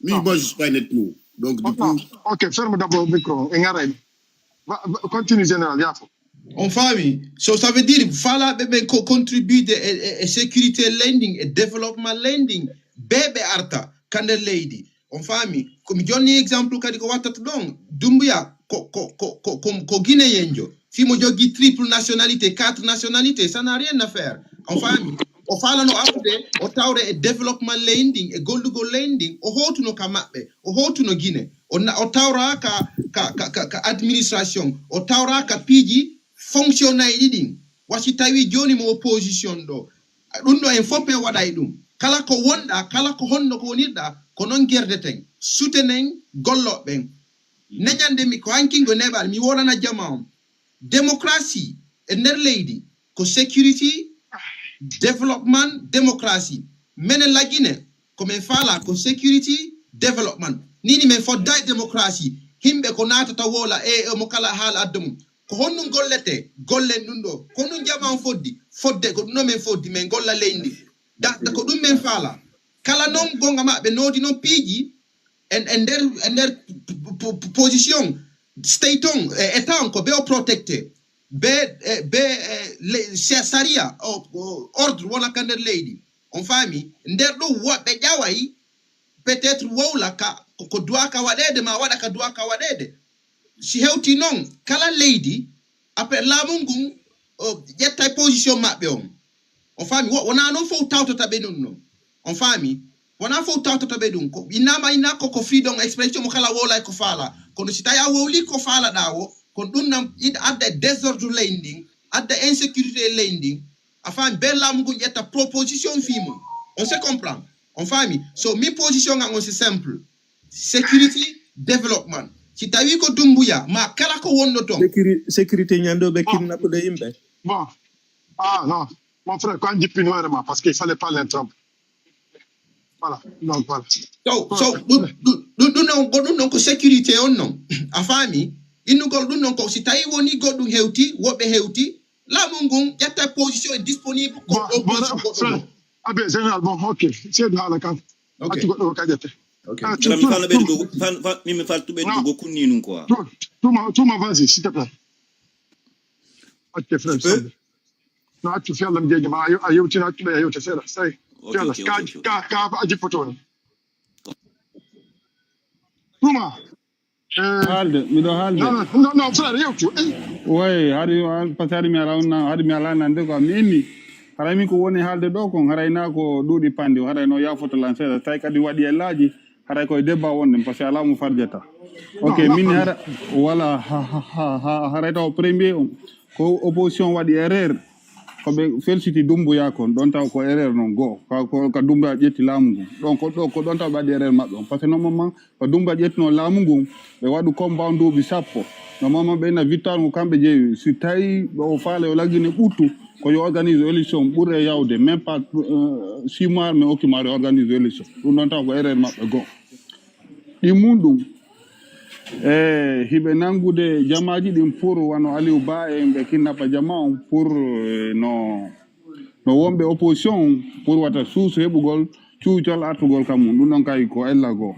moi je suis pas net nous donc du coup OK ferme d'abord le micro et ngara continue général yafo on famille so ça veut dire fala be contribuer de sécurité lending et développement lending bebe arta kande lady on famille comme jonni exemple kadi ko watata don dumbuya ko Guinée yenjo fi mo jogi triple nationalité 4 nationalités ça n'a rien à faire on famille o falano afude o tawre e development lending e gollugo lending o hotuno ka mabbe o hotuno Guinée o tawra ka administration o tawra ka piiji fonctionnel ɗiɗin wasi tawi joni mo opposition ɗo ɗum ɗo en fof en waɗay ɗum kala ko wonɗa kala ko honno ko wonirɗa ko non gerdeten sutenen golloɓen neñande mi ko hankingo neɓal mi wonana jama on démocratie e nder leydi ko security development démocratie menen la Guinée ko men faala ko security development nini men fodday démocratie himɓe ko natata wola mo kala haala adda mum ko honnum gollete gollen ɗum ɗo ko ɗum jama on fodde ko ɗum men foddi men golla leydi daɗɗa ko ɗum men faala kala noon gonga maɓe noodi noon piiji en nder position state on état on ko be o protecté be saria ordre wona ka nder leydi on faami nder ɗum woɓɓe ƴaway peut-être wowla ka ko duwa ka waɗede ma waɗa ka duwa ka waɗede si hewti noon kala leydi après laamu ngun ƴetta position maɓɓe on faami wona noon fof tawtata ɓe ɗum noon on faami wona fof tawtata ɓe ɗum ko inna ko freedom expression mo kala wowlay ko faala kono si tawi a wowli ko faalaɗa o kono ɗum nam adda désordre leydi adda insécurité leydi a faami be laamu ngun ƴetta proposition fimum on se comprend on faami so min position an on c'est simple security development si tawi ko Dumbuya ma kala ko wonno ton sécurité ñandoɓe kidnappude yimɓe Bon. Non. Mon frère, quand je dis noirement, parce qu'il ne fallait pas l'interrompre. Voilà. Donc, voilà. So, ɗum non ko sécurité on non a faami innugol ɗum non ko si tawi woni goɗɗum hewti woɓɓe hewti laamu ngun ƴetta position est disponible Bon, Abbé, général, bon, ok. C'est de la camp. Ok. Tout vas-y, s'il te plaît. Ok, frère. Non, tu fais la même chose. Halde, miɗo haalde. Non, frère, yewtu. Oui, haɗi pasari mi ala nande ko mi inni. Haray min ko woni haalde ɗo kon harayna ko ɗuuɗi pandi o harayno yafoto lan seeɗa tawi kadi waɗi e laaji haray koye débat wonde par ce que ala mo farjata ok min hara voilà haray taw premier on ko opposition waɗi erreur koɓe félicité Dumbuya kon ɗon taw ko erreur noon goo ko Dumbuya ƴetti laamu ngun ɗon ko ɗon taw ɓe waɗi erreur maɓɓe on par ce que normalement ko Dumbuya ƴettino laamu ngun ɓe waɗu combat nduuɓi sappo normalement ɓeyna victoire ngo kamɓe jeeyi si tawi o faala o laggine ɓuttu ko yo organise élection ɓuure yawde même pas 6 mois mais hokkimare organise élection ɗum ɗon taw ko erreur maɓɓe goo ɗi mum ɗum hiɓe nangude jamaji ɗin pour wano Aliou Ba e ɓe kinnapa jama on pour no wonɓe opposition pour wata suuso heɓugol cuucol artugol kam mum ɗum ɗon kay ko ella goo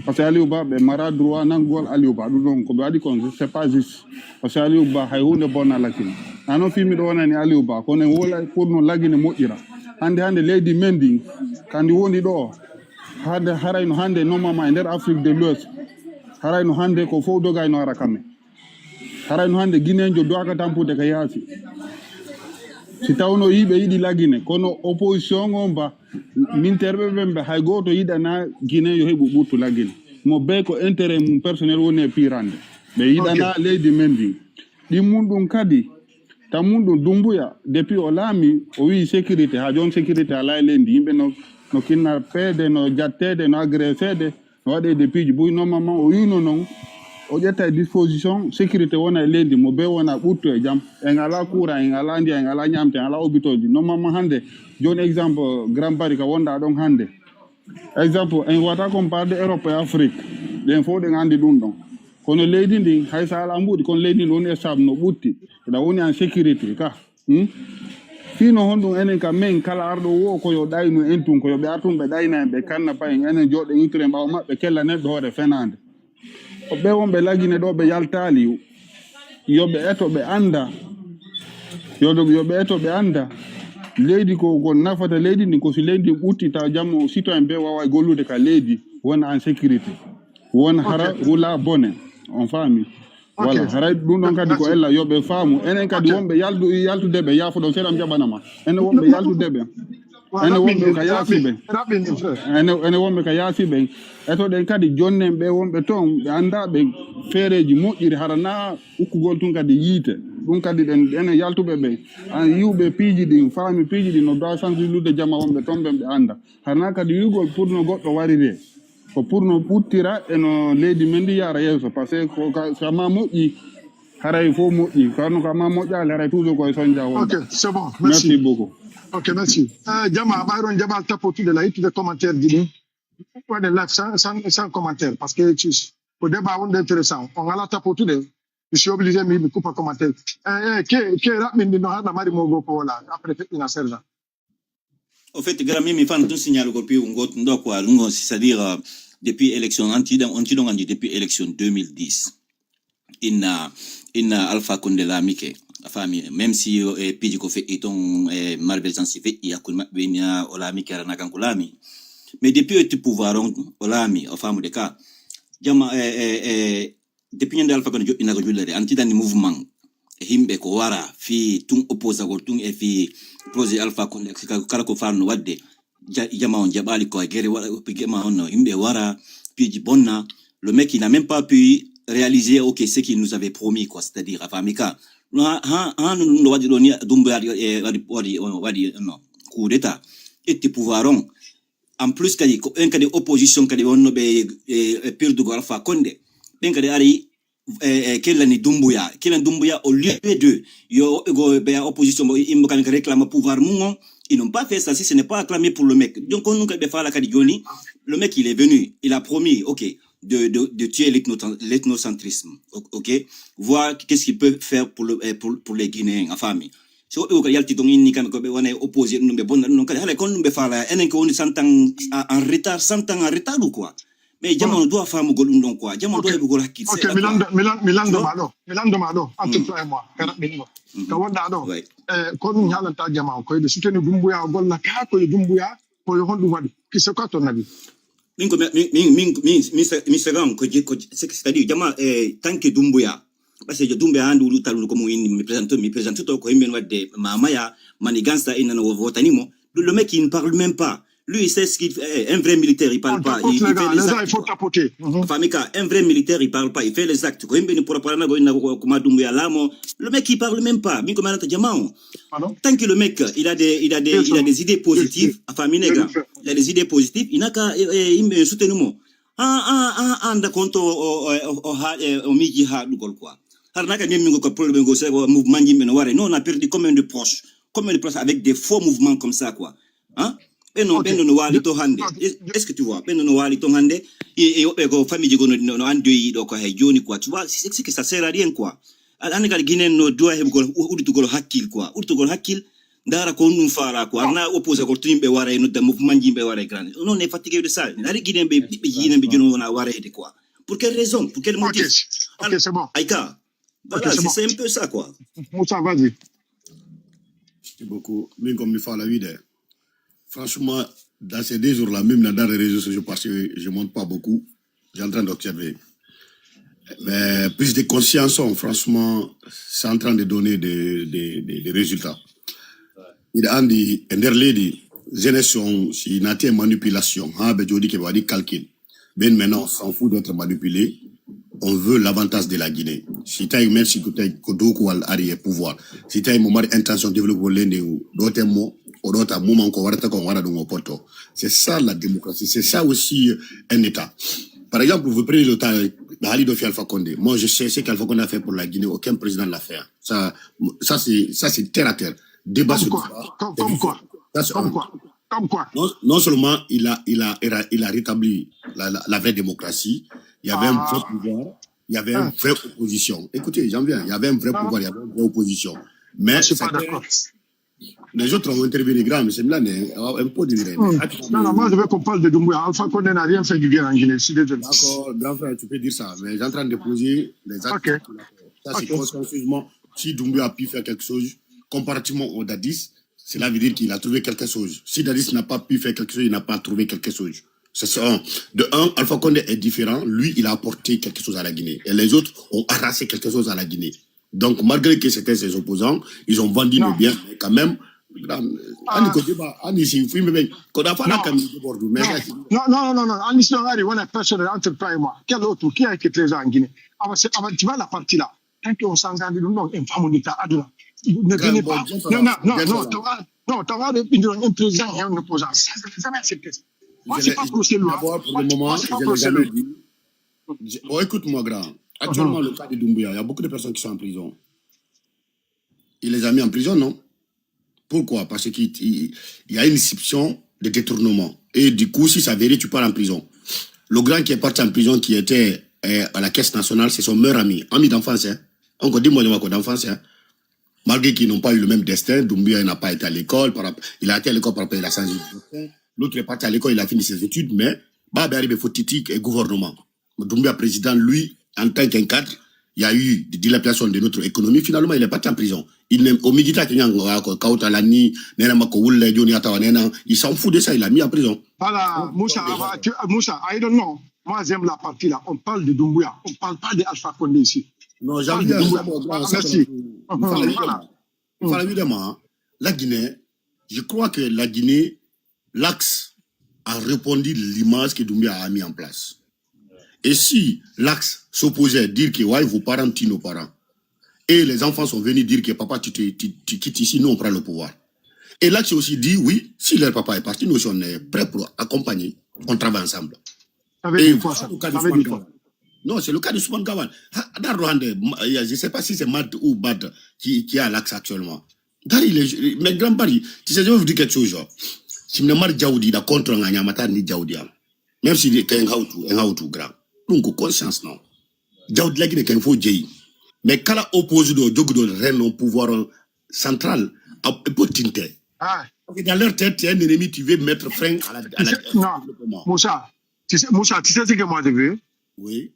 par ce que Aliou Ba ɓe mara droit nangugol Aliou Ba ɗum ɗon koɓe waɗi kon c'est pas juste par ce que Aliou Ba hay hunde bonna lakkine nano fimiɗo wonani Aliou Ba kono en wola pour no laggine moƴƴira hande leydi men ndin kandi woni ɗo harayno hande normalement e nder Afrique de l'Ouest harayno hande ko fof dogayno ara kamen harayno hande guinéjo doaka tampude ko yaasi si tawno yiɓe yiɗi laggine kono opposition on ba minterɓe ɓemɓe hay goto yiɗana Guinée yo heɓu ɓurtu laggine mo be ko intérêt mum personnel woni e pirande ɓe yiɗana leydi men ndin ɗin mum ɗum kadi tan mum ɗum Dumbuya depuis o laami o wi sécurité ha joni sécurité ala e leydi yimɓe no kidnappede no jattede no agressede no waɗe depuis ji boyi normalement o wino noon o ƴetta e disposition sécurité wona e leydi mo be wona ɓurtu e jaam en ala courant en ala ndiya en ala ñamte en ala hôpitauji normalement hande joni exemple Grand Barika wonɗa ɗon hande exemple en wata comparde Europe e Afrique ɗen fof ɗen andi ɗum ɗon kono leydi ndi hay sa ala mbuɗi kono leydi ndi woni e saabu no ɓutti eɗa woni en sécurité ka fino honɗum enen kam min kala arɗo wo koyo ɗaynu en tun koyo ɓe artum ɓe ɗayna en ɓe kanna payen enen joɗɗo yittude ɓawa maɓɓe kella neɗɗo hoore fenade ɓe wonɓe laggine ɗo ɓe yaltali yoɓe eto ɓe anda yoɓe eto ɓe anda leydi ko nafata leydi ndi ko si leydi ɓutti taw jammo citoyen ɓe wawa gollude ka leydi wona en sécurité won hara wula bone on faami voilà haray ɗum ɗon kadi ko ella yoɓe faamu enen kadi wonɓe yaltudeɓe yaafo ɗon seeɗam jaɓanama enen wonɓe yaltudeɓe ene wonɓe ka yaasi ɓen ene wonɓe ka yaasi ɓen eto ɗen kadi jonnen ɓe wonɓe toon ɓe annda ɓe feereji moƴƴiri hara na ukkugol tun kadi yiite ɗum kadi ɗen ene yaltuɓe ɓen an yiwɓe piiji ɗin faami piiji ɗin no dowa sensibiliser jama wonɓe toon ɓen ɓe annda harana kadi wiigol pour no goɗɗo warire ko pour no puttira eno leydi men ndi yara yeeso par ce que kama moƴƴi haray fof moƴƴi kono kama moƴƴali haray toujours koye soñdia wonda. Ok, c'est bon, merci beaucoup. Ok, merci. Jama, Byron Jabal tape tout de la des commentaires d'idées. Ouais, de live sans commentaire, parce que au débat, on est intéressant. On a la tape tout de. Je suis obligé de me couper un commentaire. Qui est rapide, nous avons marre de mon go là. Après, il a servi. Au fait, Grammy, mi fan tout signal ko pi ngot ndokwa lungo, c'est-à-dire depuis élection depuis élection 2010. Inna Alpha Condé la mike afami même si piji ko fe iton Marvel sansi fe yakul mabenya olami karana kankulami mais depuis tu pouvoir olami afamu de ka jama depuis nyande Alpha Condé ina ko julere anti dan mouvement himbe ko wara fi tun opposa ko tun e fi projet Alpha Condé kala ko farno wadde jama on jabali ko gere wala pigema on himbe wara piji bonna le mec il n'a même pas pu réaliser ok ce qu'il nous avait promis quoi, c'est-à-dire afamika no wadi doni dumbe wadi no coup d'état et pouvoiron en plus kadi en kadi opposition kadi wonno be pirdu go Alpha Condé ben kadi ari kelani dumbuya au lieu de yo go be opposition bo imbo kan réclame pouvoir mungo ils n'ont pas fait ça si ce n'est pas acclamé pour le mec donc on nous be fala kadi joni le mec il est venu il a promis ok de tuer l'ethnocentrisme, ok, voir qu'est-ce qu'il peut faire pour les Guinéens en famille. So o ka yalti tong inni kam ko be wona opposé no be bon non ka hala kon be fala enen ko woni 100 ans en retard ou quoi. Mais jamono doit famu gol ndon quoi, jamono doit be gol hakki. Ok, Milan de Malo entre toi et moi, kara bingo. Ka wonda do ko dum halanta jama ko de soutenu dumbuya gol na ka ko dumbuya ko yo hondu wadi ki se ko to nabi. C'est-à-dire jama tant que Doumbouya parce que Doumbouya andu lutalu comme me présente to ko himben wadde mamaya manigansa inana votanimo le mec il ne parle même pas lui il sait ce qu'il fait un vrai militaire il parle pas il fait les actes, il faut tapoter famika un vrai militaire il parle pas il fait les actes ko himben pour parler go ina ko ma Doumbouya lamo le mec il parle même pas min ko manata jama tant que le mec il a des idées positives famina il a des idées positives il n'a qu'à soutenir anda konto o miji ha dugol quoi harna ka nyemi ko problème go c'est mouvement jimbe no ware non on a perdu combien de proches avec des faux mouvements comme ça quoi hein beno no wali to hande est-ce que tu vois beno no wali to hande et ko famille go no ando yi do ko hay joni quoi tu vois c'est que ça sert à rien quoi ane kal guinen no doa he go uditu go hakkil quoi uditu go hakkil dara ko num fara ko arna opposé ko timbe wara no de mouvement jimbe wara grand on est fatigué de ça nari guinen be yinen be jono na wara de quoi pour quelle raison pour quel motif ok c'est bon aïka voilà c'est un peu ça quoi Moussa vas-y merci beaucoup mais comme il faut la vie franchement dans ces 2 jours là même dans les réseaux sociaux parce que je monte pas beaucoup j'ai en train d'observer mais plus de conscience franchement c'est en train de donner des résultats. Il a dit lady génération si natie manipulation ha be jodi ke wadi calcul ben maintenant on s'en fout d'être manipulé on veut l'avantage de la Guinée si tay merci que tay ko do ko wal ari pouvoir si tay mo mari intention développer lende d'autres mots ou d'autres moments ko warata ko wara do poto c'est ça la démocratie c'est ça aussi un état. Par exemple vous prenez le temps d'Ali Dofi Alpha Condé moi je sais ce qu'Alpha Condé a fait pour la Guinée aucun président ne l'a fait ça c'est terre à terre. Débat sur comme quoi non seulement il a rétabli la vraie démocratie, il y avait un vrai pouvoir, il y avait une vraie opposition. Écoutez, j'en viens, il y avait un vrai pouvoir, il y avait une vraie opposition. Mais les autres ont intervenu grand, mais c'est là un peu de non, moi je veux qu'on parle de Doumbouya. Alpha Condé n'a rien fait du bien en Guinée, je suis désolé. D'accord, grand frère, tu peux dire ça, mais j'ai en train de poser les actes. Ça c'est consensuellement, si Doumbouya a pu faire quelque chose, comparativement au Dadis, cela veut dire qu'il a trouvé quelque chose. Si Dadis n'a pas pu faire quelque chose, il n'a pas trouvé quelque chose. C'est un. De un, Alpha Condé est différent. Lui, il a apporté quelque chose à la Guinée. Et les autres ont arraché quelque chose à la Guinée. Donc, malgré que c'était ses opposants, ils ont vendu le bien. Mais quand même, Ani ko débat, ani si film ben. Ko da fala kam déborde, mais non. En histoire, on a personne entre toi et moi. Quel autre qui a été présent en Guinée? Tu vois la partie là. Tant qu'on s'engage, non, une femme d'État, adula. Ne venez pas. Non, tu vas un président et un opposant. Ça, c'est jamais accepté. Moi, c'est pas pour ces lois. D'abord, pour le moment, je l'ai jamais dit. Bon, écoute-moi, grand. Actuellement, le cas de Doumbouya, il y a beaucoup de personnes qui sont en prison. Il les a mis en prison, non? Pourquoi? Parce qu'il y a une exception de détournement. Et du coup, si ça avéré, tu pars en prison. Le grand qui est parti en prison, qui était à la Caisse nationale, c'est son meilleur ami d'enfance. Hein. Encore dis-moi d'enfance. Hein. Malgré qu'ils n'ont pas eu le même destin, Doumbouya n'a pas été à l'école. Il a été à l'école par rapport à la changé de destin. L'autre est parti à l'école, il a fini ses études, mais Babé arrive faut titique et gouvernement. Doumbouya président, lui, en tant qu'un cadre, il y a eu des dilapidations de notre économie. Finalement, il est parti en prison. Il s'en fout de ça, il l'a mis en prison. Voilà, Moussa, I don't know. Moi, j'aime la partie là. On parle de Doumbouya. On ne parle pas d'Alpha Condé ici. Non, j'en viens. Merci. La Guinée, je crois que la Guinée, l'axe a répondu l'image que Doumbouya a mis en place. Et si l'axe s'opposait à dire que ouais, vos parents tuent nos parents, et les enfants sont venus dire que papa, tu quittes ici, nous on prend le pouvoir. Et l'axe aussi dit oui, si leur papa est parti, nous aussi on est prêts pour accompagner, on travaille ensemble. Et quoi, ça? Non, c'est le cas de Ousmane Gawal. Dans Rwanda, je ne sais pas si c'est Mad ou Bad qui a l'axe actuellement. Mais grand Barry, tu sais, je vais vous dire quelque chose. Si je me marre Djaoudi, da contre un Yamata ni Djaoudi. Même si il est un tout grand. Donc, conscience, non. Djaoudi, là, il faut Djaoudi. Mais quand la oppose de Djogo au pouvoir central, il peut tinter. Dans leur tête, il y a un ennemi, tu veux mettre frein à la non, Moussa, tu sais ce que moi je veux? Oui.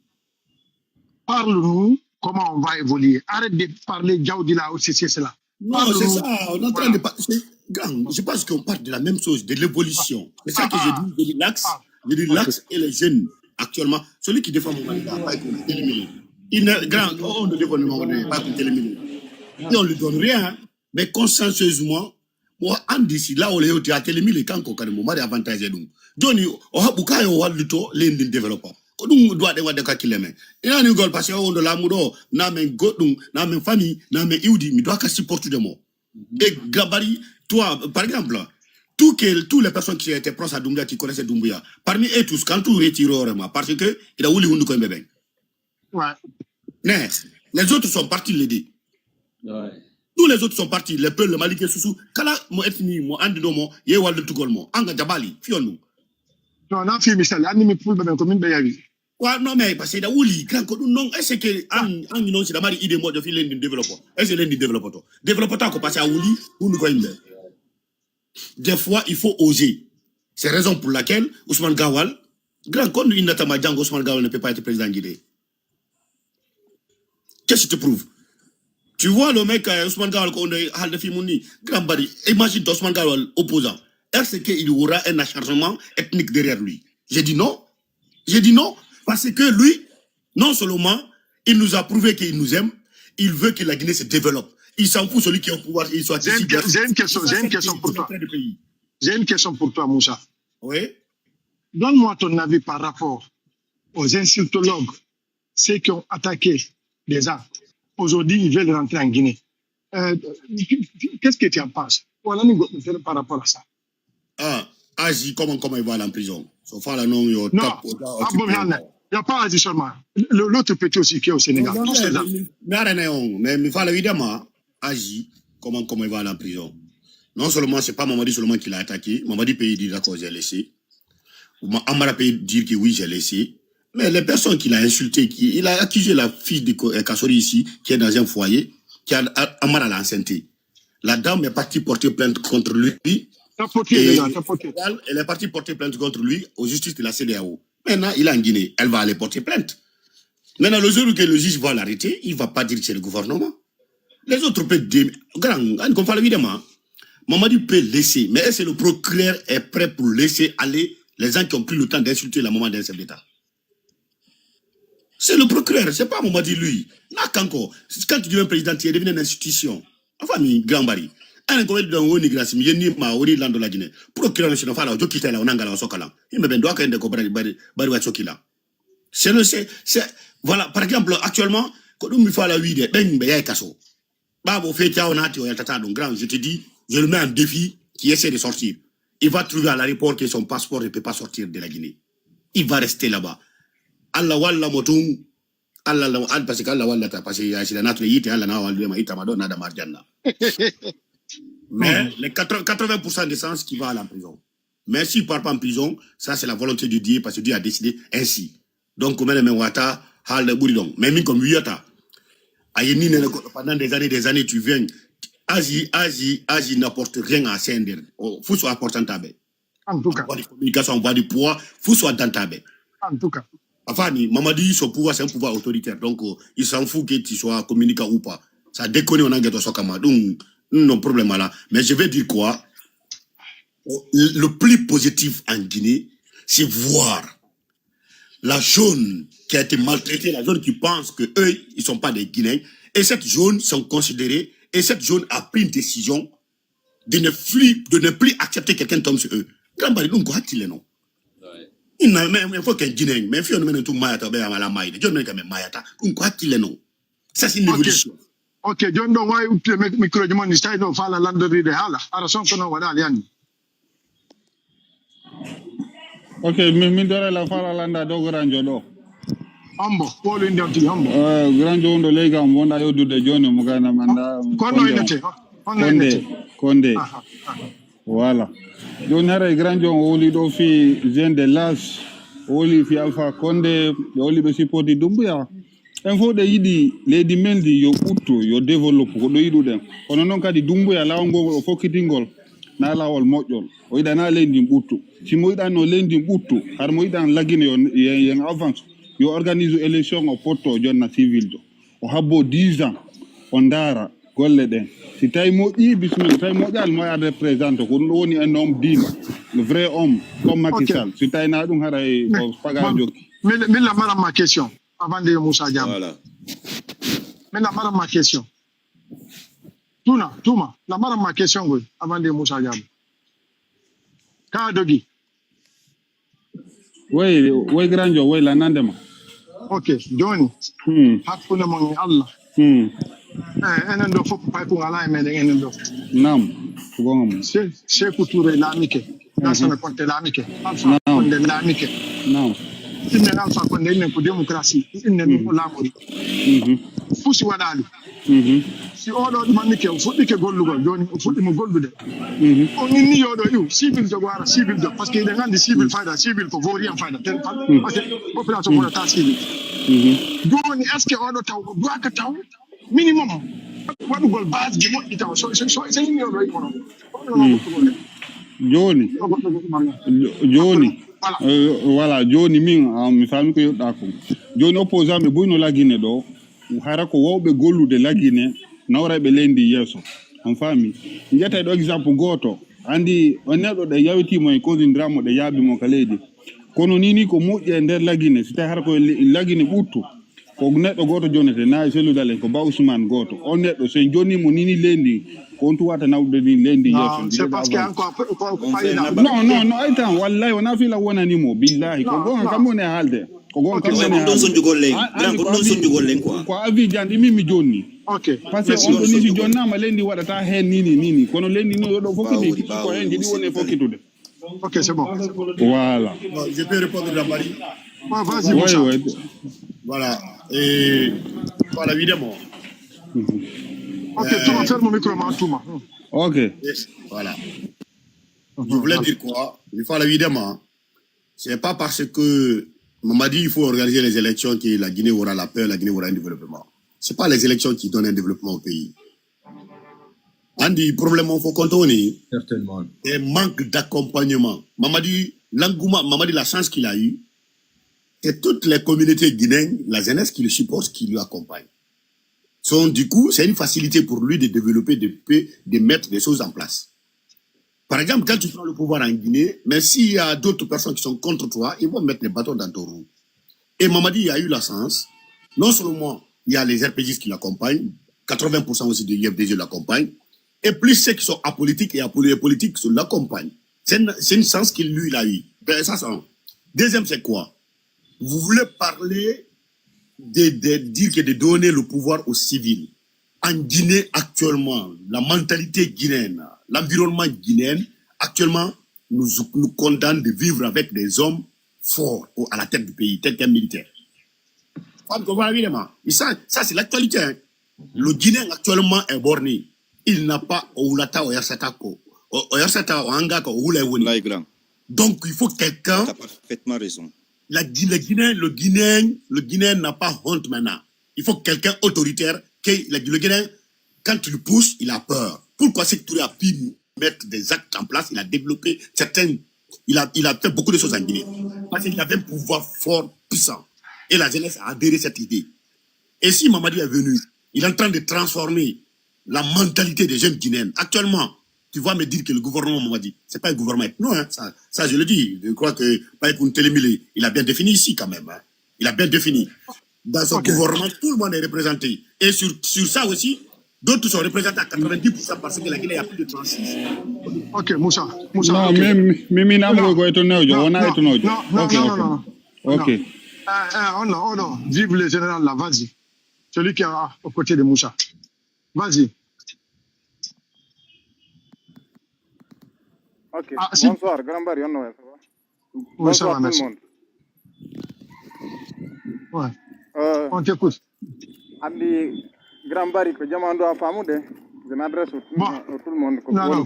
Parle-nous comment on va évoluer. Arrête de parler Djaoudi là aussi, c'est cela. Non, c'est ça. On est en train de parler. Je pense qu'on parle de la même chose, de l'évolution. C'est ça que je dis. Je dis l'axe et les jeunes actuellement. Celui qui défend mon mandat, pas éliminé. On ne défend pas éliminé. Et on ne lui donne rien, mais consensueusement, moi, on dit là où les autres ont éliminé, quand on a des avantages. Donc, on a beaucoup de développement. On doit avoir des cas qui l'aiment. Et on rigole parce qu'on a l'amour, on a une famille, on a une iudi, mais on doit supporter de moi. Et Gabari, toi, par exemple, toutes les personnes qui étaient proches à Doumbouya, qui connaissaient Doumbouya, parmi eux tous, quand tout retire vraiment, parce que il a voulu nous comme bébé. Ouais. Mais les autres sont partis l'aider. Ouais. Tous les autres sont partis, les peuples, le Mali, le Soussou, Kala, mon ethnie, mon Andidomo, Yewal de Tougolmo, Anga Jabali, Fionou. Non, non, fille, Michel, Animi Poul, ben, commune Bayavi. Ouais, non, mais parce que là, Ouli, non, est-ce que, c'est la Mali, idée, moi, de filer l'un développeur. Est-ce que l'un développeur? Développeur, qu'on passe à Ouli, ou nous, quoi, des fois, il faut oser. C'est la raison pour laquelle Ousmane Gawal, grand compte, il n'a pas dit Ousmane Gawal ne peut pas être président guinéen. Qu'est-ce que tu prouves? Tu vois le mec, Ousmane Gawal, qu'on a de Fimouni, grand bari, imagine Ousmane Gawal opposant. Est-ce qu'il y aura un acharnement ethnique derrière lui? J'ai dit non. J'ai dit non, parce que lui, non seulement, il nous a prouvé qu'il nous aime, il veut que la Guinée se développe. Il s'en fout, celui qui est au pouvoir, il soit ici. J'ai une question pour toi. J'ai une question pour toi, Moussa. Oui. Donne-moi ton avis par rapport aux insultologues, ceux qui ont attaqué les arts. Aujourd'hui, ils veulent rentrer en Guinée. Qu'est-ce que tu en penses? Par rapport à ça. Agi, comment il va aller en prison? So far, là, non, il n'y a pas Agi seulement. L'autre petit aussi qui est au Sénégal. Mais il faut évidemment Agi, comment il va aller en prison. Non seulement, c'est pas Mamadi seulement qui l'a attaqué. Mamadi peut dire d'accord, j'ai laissé. Amara peut dire que oui, j'ai laissé. Mais les personnes qu'il a insultées, il a accusé la fille de Kassori ici, qui est dans un foyer, qui a Amara l'enceinte. La dame est partie porter plainte contre lui. Elle est partie porter plainte contre lui aux justices de la CEDEAO. Maintenant, il est en Guinée. Elle va aller porter plainte. Maintenant, le jour où le juge va l'arrêter, il ne va pas dire que c'est le gouvernement. Les autres peuvent dire, comme ça, évidemment, Mamadi peut laisser, mais est-ce que le procureur est prêt pour laisser aller les gens qui ont pris le temps d'insulter la maman d'un chef d'État? C'est le procureur, c'est pas Mamadi lui. Là, quand tu deviens président, tu es devenu une institution. Enfin, grand Barry. Ana ko weddo woni grâce mi yenni ma wori lando la Guinée. Procureur national fala jo kitela onanga la sokala. Himbe ben do ka ende ko bari wa sokila. C'est voilà par exemple actuellement ko dum mi fala wiide ben be yay kaso. Babo fait tiaonati o yatata donc grand je te dis je le mets en défi qui essaie de sortir. Il va trouver à l'aéroport que son passeport ne peut pas sortir de la Guinée. Il va rester là-bas. Allah walla motum Allah parce que Allah walla ta parce que ya sila natu yite Allah na walde ma ita madonna da marjanna. Mais les 80% des sens qui va à la prison. Mais s'il ne part pas en prison, ça c'est la volonté de Dieu parce que Dieu a décidé ainsi. Donc comme même wata hal de bouridon. Même comme wiata. Ayeni pendant des années tu viens Asie n'apporte rien à Sender. Faut soit important tabe. En tout cas. On voit des communications, on voit du poids, faut soit dans tabe. En tout cas. Enfin, Mamadi, son pouvoir, c'est un pouvoir autoritaire. Donc, il s'en fout que tu sois communicant ou pas. Ça déconne, on a gâteau sokama. Donc, non problème là. Mais je vais dire quoi? Le plus positif en Guinée, c'est voir la zone qui a été maltraitée, la zone qui pense que eux, ils sont pas des Guinéens. Et cette zone sont considérés, et cette zone a pris une décision de ne plus accepter quelqu'un tombe sur eux. Grand Bari, donc, quoi qu'il est non? Il faut qu'un Guinéen, mais il faut que tout Mayata, ben, à la Maïde. Je ne sais pas Mayata. Donc, quoi qu'il est non? Ça, c'est une évolution. Ok, John, donc, why you play micro du monde, il s'agit de faire la landerie de Hala. Alors, son qu'on a voilà, Liane. Ok, min dora la fala landa do granjo do. Ambo, polo indi amti ambo. Granjo ndo lega mbonda yodude joni mugana manda. Kono inete. Konde. Voilà. Joni hara granjo woli do fi Jean de Las, woli fi Alpha Konde, woli be sipoti Dumbuya. En fo de yidi leydi meldi yo ɓutto yo développe ko ɗo yiɗuɗen kono noon kadi Dumbuya lawol ngol o fokkitingol na lawol moƴƴol o yiɗana leydi ɓutto simo yiɗanno leydi ɓutto har mo yiɗan laggine yen avance yo organise élection o potto jonna civil to o habbo 10 ans o ndaara golle ɗen si tawi moƴƴi bisimilla tawi moƴƴali mo yaade présidente ko ɗum ɗo woni un homme digne le vrai homme comme Macky Sall si tawi na ɗum haray ko paga jokki Mila madame ma question avant de Moussa Diam. Voilà. Maintenant, madame ma question. Touma, la madame ma question, oui, avant de Moussa Diam. Kadogi. Oui, grand jo, oui, la nandema. Ok, Johnny. Hakuna mongi Allah. Enen do fop pay ko ala men enen do. Nam. Gongam. Sekou Touré l'amike. Nasana Conté l'amike. Alpha Condé l'amike. Nam. Inne Alpha Condé inne ko démocratie. Inne ko lamori. Fusi wadali. Si oɗo ɗumannike o fuɗɗike gollugol joni o fuɗɗimo gollude o inni yoɗo iw civil jogo ara civil jogo par ce que eɗen anndi civil fayda civil ko voori en fayda tel par ce que population wonata civil joni est ce que oɗo taw o doaka taw minimum waɗugol base ji moƴƴi taw so inni yoɗo i kono joni voilà joni min mi faami ko yoɗɗa ko joni opposant ɓe boyno laggine ɗo hara ko wawɓe gollude laggine nawraɓe leydi yeeso on faami jetta ɗo exemple goto andi on neɗɗo ɗe yawitimo e considramo ɗe yaabimo ka leydi kono nini ko moƴƴi e nder laggine si tawi hara ko laggine ɓutto ko neɗɗo goto jonete na selludal en ko Ba Ousmane goto on neɗɗo so jonimo nini leydi ko on tuwata nawde ni leydi yeeso c'est parce que encore non ay tan wallahi wona fiila wonanimo billahi ko gonga kam woni e haalde ko gonga kam woni ɗon sonjugol len grand ko ɗon sonjugol len quoi ko avis jan ɗi mimi jonni par ce que on ɗo ni si jonnama leydi waɗata hen nini kono leydi no yoɗo fokkiti ko hen jiɗi woni e fokkitude ok c'est bon voilà je peux répondre Dambari vas-y Moussa voilà et voilà évidemment ok Touma ferme le micro Touma ok voilà je voulais dire quoi il faut évidemment c'est pas parce que Mamadi il faut organiser les élections que la Guinée aura la paix, la Guinée aura un développement. C'est pas les élections qui donnent un développement au pays. Andy, problème il faut contourner. Certainement. Et manque d'accompagnement. Mamadi, l'engouement, Mamadi, la chance qu'il a eu, et toutes les communautés guinéennes, la jeunesse qui le supporte, qui lui accompagne. Du coup, c'est une facilité pour lui de développer, de mettre des choses en place. Par exemple, quand tu prends le pouvoir en Guinée, mais s'il y a d'autres personnes qui sont contre toi, ils vont mettre les bâtons dans ton roue. Et Mamadi a eu la chance. Non seulement il y a les RPGistes qui l'accompagnent, 80% aussi de l'IFDG l'accompagnent, Et plus ceux qui sont apolitiques et apolitiques l'accompagnent. C'est une chance qu'il lui il a eu. Ben, ça, ça. Deuxième, c'est quoi? Vous voulez parler dire que de donner le pouvoir aux civils. En Guinée, actuellement, la mentalité guinéenne, l'environnement guinéen, actuellement, nous condamne de vivre avec des hommes forts à la tête du pays, tel qu'un militaire. Et ça c'est l'actualité. Hein. Le Guinéen actuellement est borné. Il n'a pas donc il faut quelqu'un. Tu as parfaitement raison. Le Guinéen n'a pas honte maintenant. Il faut quelqu'un autoritaire. Le Guinéen, quand tu le pousses, il a peur. Pourquoi Sékou Touré a pu mettre des actes en place? Il a développé certaines. Il a fait beaucoup de choses en Guinée. Parce qu'il avait un pouvoir fort, puissant. Et la jeunesse a adhéré à cette idée. Et si Mamadi est venu, il est en train de transformer la mentalité des jeunes Guinéens. Actuellement, tu vas me dire que le gouvernement Mamadi, c'est pas un gouvernement. Non, hein, ça je le dis. Je crois que Païkoun Télémilé, il a bien défini ici quand même. Hein. Il a bien défini. Dans son gouvernement, tout le monde est représenté. Et sur ça aussi, d'autres sont représentés à 90% parce que la Guinée a plus de 36. Ok, Moussa. Non, okay. Non. Ok. Non. Vive le général là, vas-y. Celui qui est aux côtés de Moussa. Vas-y. Ok, bonsoir, Grand Barry, ça va? Bonsoir, merci. Tout le monde. Ouais. On t'écoute. Andi Grand Barry, que Diamando a famoude, je m'adresse tout le monde. Non,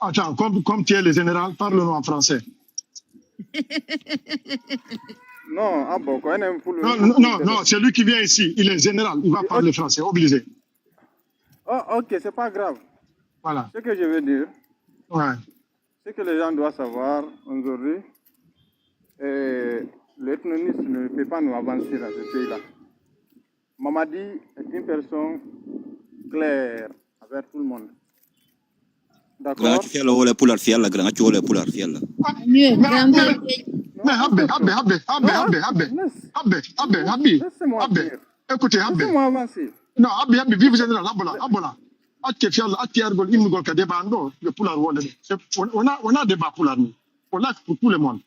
attends, comme tu es le général, parle-nous en français. Non, non, c'est lui qui vient ici, il est général, il va parler français, obligé. Oh, ok, c'est pas grave. Voilà. Ce que je veux dire, ouais. C'est que les gens doivent savoir aujourd'hui, l'ethnonisme ne peut pas nous avancer dans ce pays-là. Mamadi est une personne claire avec tout le monde. D'accord? Écoutez, non, vive général, abola. On a débat pour l'armée. On l'a pour tout le monde.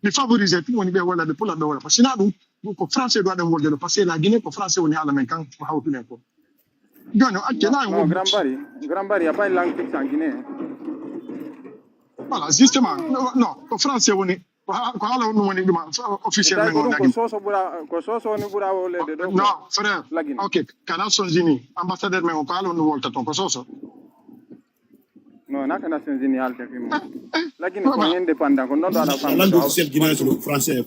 Mais favoriser tout le monde, on a des pour la parce que sinon, le français doit devoir le passer la Guinée pour français, on est à la main quand on a tout l'info. Non, Grand Barry, il n'y a pas une langue fixe en Guinée. Voilà, justement, non, le français, on est. Officiellement, non, frère. Ok, Nations Unies, ambassadeur, mais on parle au nouveau temps. Non, la Nations Unies, la Guinée est indépendante. La langue officielle guinéenne, c'est le français.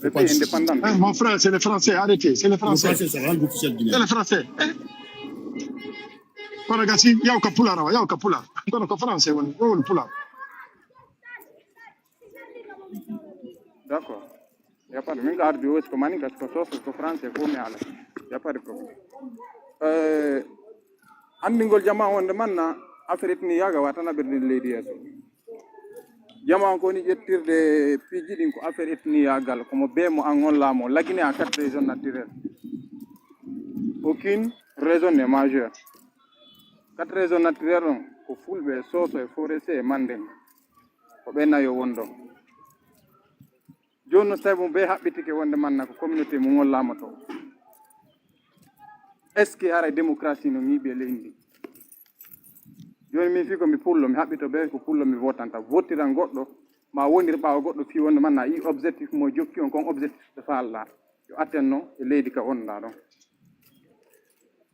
Mon frère, c'est le français, arrêtez, c'est le français. Le français, c'est la langue officielle guinéenne. C'est le français. Ragazzi, il y a un capula, il y a un capula. Donc, le français, on est le pula. D'accord. Il n'y a pas de problème. Il n'y a pas de problème. Andingol Jama on demanda affaire etni yaga watana berde leydi yeso. Jama ko ni jettirde piji din ko affaire etni yagal ko mo be mo angol lamo lagine à 4 raisons naturelles. Aucune raison n'est majeure. 4 raisons naturelles ko fulbe soso e forese e manden. Ko be nayo wondo. Jono sabu be habbitike wonde manna ko communauté mo ngol lamo to. Est-ce que la démocratie no ngibe lendi? Joni mi fi ko mi pullo mi habbito be ko pullo mi votanta votiran goddo ma wonir baawo goddo fi wonde manna i objectif mo jokki on kon objectif de falla yo attenno e leydi ka onda don.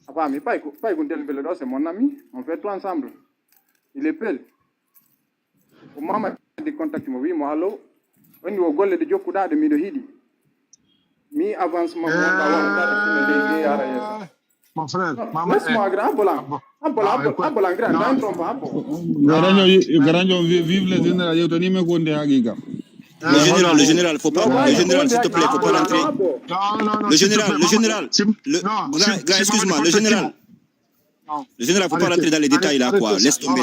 Afami pay ko tel bele do c'est mon ami, on fait tout ensemble. Il est pel. Ko mama di contact mo wi mo allo woni wo golle de jokkuda de mi do hidi. Mi avancement mo ka wala de ara yes. Mon frère, laisse-moi grand Abola grand, non trompe Garanjo, vive le général, yo tani me konde hagiga. Le général, faut pas, le général, s'il te plaît, faut pas rentrer. Non, le général, excuse-moi, le général, faut pas rentrer dans les détails là, quoi. Laisse tomber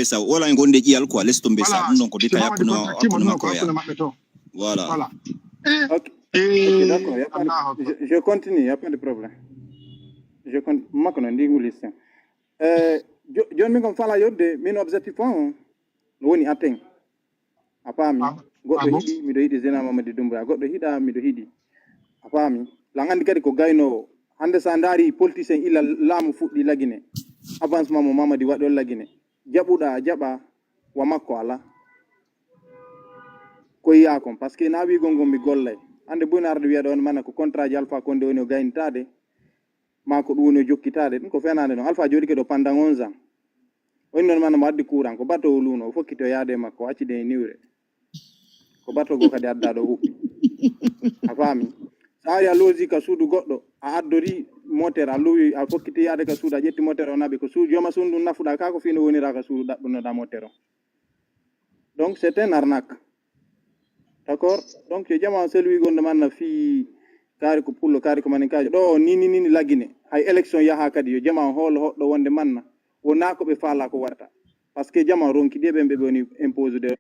ça. Voilà, un gonde yal, quoi. Laisse tomber ça. Donc, détail à voilà. Ok, d'accord, je continue, il n'y a pas de problème. Jon min kom fala yodde min objectif on no woni atteŋ a paami goɗɗo hiɗi miɗo yiɗi Zena Mamadi Doumbouya goɗɗo hiɗa miɗo hiɗi a paami lan andi kadi ko gaynowo hande sa ndaari politicien illa laamu fuɗɗi lagine avancement mo Mamadi waɗi on lagine jaɓuɗa jaɓa wa makko ala ko yiya kon par ce que na wigol ngol mi gollay hande boyno arde wiyaɗo on mana ko contrat ji Alpha Condé woni o gaynitade ma ko ɗum woni o jokkitade ɗum ko fenade noon Alpha jooɗi keɗo pendant 11 ans woni noon mana mo addi courant ko bato o luuno o fokkiti o yaade makko o accide e niwre ko bato go kadi adda ɗo huɓɓi a faami sa ari a loosi ka suudu goɗɗo a addori moteur a lowi a fokkiti yaade ka suudu a ƴetti moteur o naɓi ko suudu joma suudu ɗum nafuɗa ka ko fino wonira ka suudu ɗaɓɓunoɗa moteur o donc c'est un arnaque d'accord donc yo jama selwi gonde manna fi kaari ko pullo kaari ko maninkaji ɗo nini lagine hay élection yaha kadi yo jama hoolo hoɗɗo wonde manna wona ko ɓe faala ko waɗata par ce que jama ronki ɗi ɓe woni impose de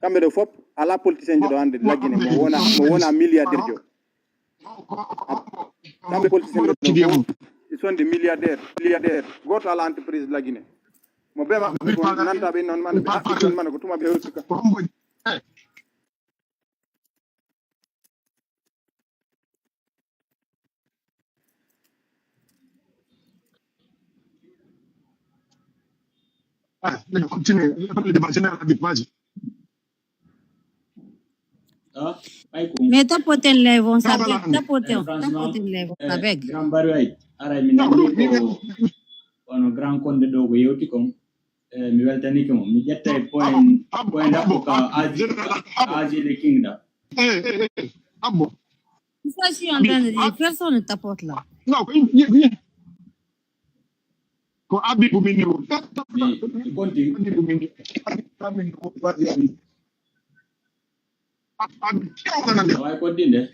kamɓe ɗo fop ala politicien ji ɗo hande lagine mo wona milliardaire jo kamɓe politicien ɗo ils sont des milliardaires goto ala entreprise lagine mo ɓe maɓɓe ko nantaɓe noon man ɓe haɓɓi noon man ko tuma ɓe hewtuka continue après le débat général avec vas-y Mais tapoten levon sabek, tapoten levon sabek. Grand Barway ara mi nandi ko ono Grand Condé ɗo ko yewti kon mi weltanike mo mi ƴetta point ɗaɓɓo ka Asie le Kingdom. Abbo. Ça, je suis en train de dire, personne ne tapote là. Non, ko Abibu mini o. Konti. Wai konti nde.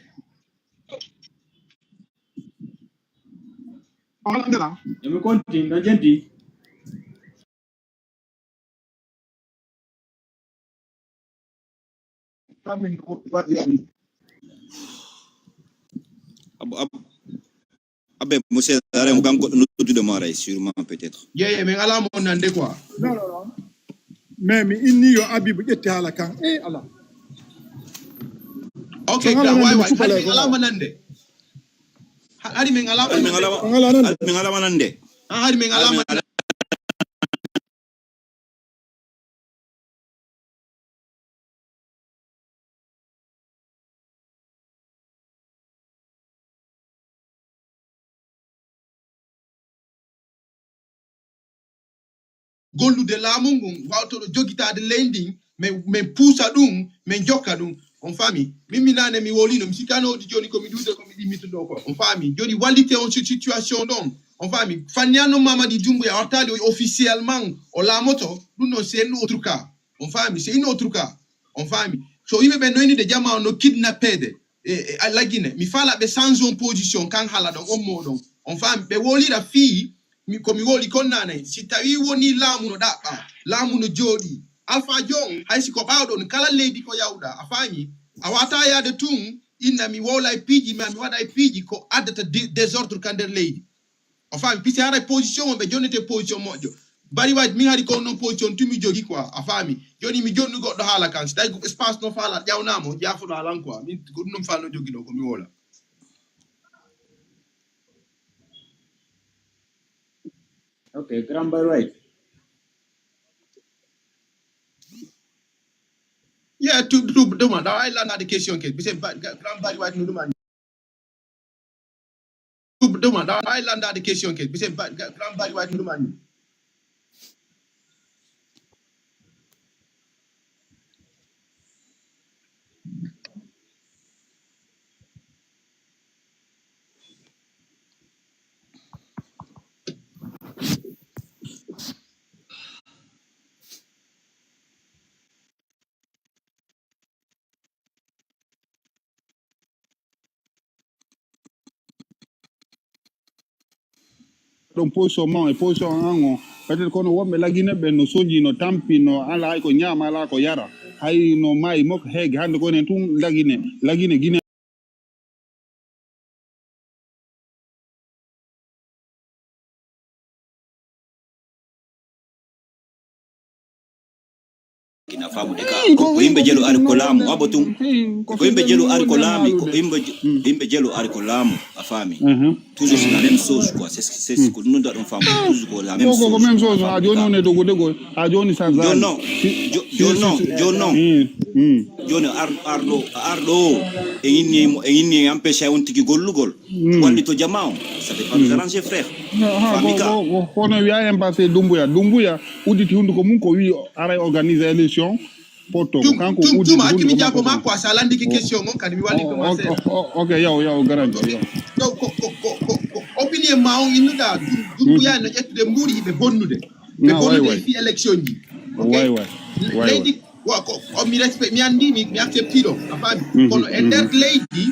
Emi konti no jenti. Abe monsieur Aré mo kanko no de maray sûrement peut-être. Mais ala mo nande quoi. Non. Mais mi inni yo Abibu ƴetti hala kan ala. Okay, why ala mo nande. Hari men ala mo nande. Hari men ala mo nande. Gollude laamu ngun wawtoɗo jogitade leydi min puusa ɗum min jokka ɗum on faami min nane mi wolino mi sikanoɗi joni komi ɗuude komi ɗimmituɗo ko on faami joni wallite on situation ɗon on faami fanniyano Mamadi Doumbouya wartali officiellement o laamoto ɗum ɗon c'est un autre cas on faami c'est une autre cas on faami so yimɓe ɓe noynide jama no kidnappede a lagine mi faala ɓe change on position kan hala ɗon on moɗon on faami ɓe wolira fii komi woli konnane si tawi woni laamu no ɗaɓɓa laamu no jooɗi Alpha Jon haysi ko ɓawɗon kala leydi ko yawɗa a faami a wata yaade tun inna mi wowla e piiji ma mi waɗa e piiji ko addata désordre ka nder leydi o faami puisque hara position ɓe jonnete position moƴƴo bari waji min haari ko noon position tumi jogi quoi a faami joni mi jonni goɗɗo haala kan so tawi ko espace no faala ƴawnamo jafoɗo halan quoi min ko ɗum noon falno jogi ɗo komi wola. Okay, Grand Barway. Yeah, to demand. I learned the question case. We say Grand Barway no demand. To demand. I learned the question case. We say Grand Barway no demand. ɗon position ma e position an o peut être kono wonɓe lagine ɓe no soji no tampi no ala hay ko ñaama ala ko yara hay no maayi mokko heege hande konen tun lagine Guinée kina famu de ka ko yimbe jelo ar ko lamu abotum ko yimbe jelo ar ko lami ko yimbe jelo ar ko lamu afami toujours c'est la même chose quoi c'est ce que nous devons faire toujours la même chose ko même chose a joni ne dogo dego a joni sans non joni ardo e inni empêcher on tiki gollugol wandi to jamao ça fait pas nous arranger frère famika ko no wiya en passé dumbuya uditi hundu ko mun ko wi ara organiser élection poto kanko uditi tuma akimi japo mako asalandi ki question mon kan mi wali commencer okay yo garanto yo donc ko opinion ma on inuda dumbuya no ettude mburi be bonnude be bonnude fi élection ji okay lady ko mi respect mi andi mi accepti do afami kono e der lady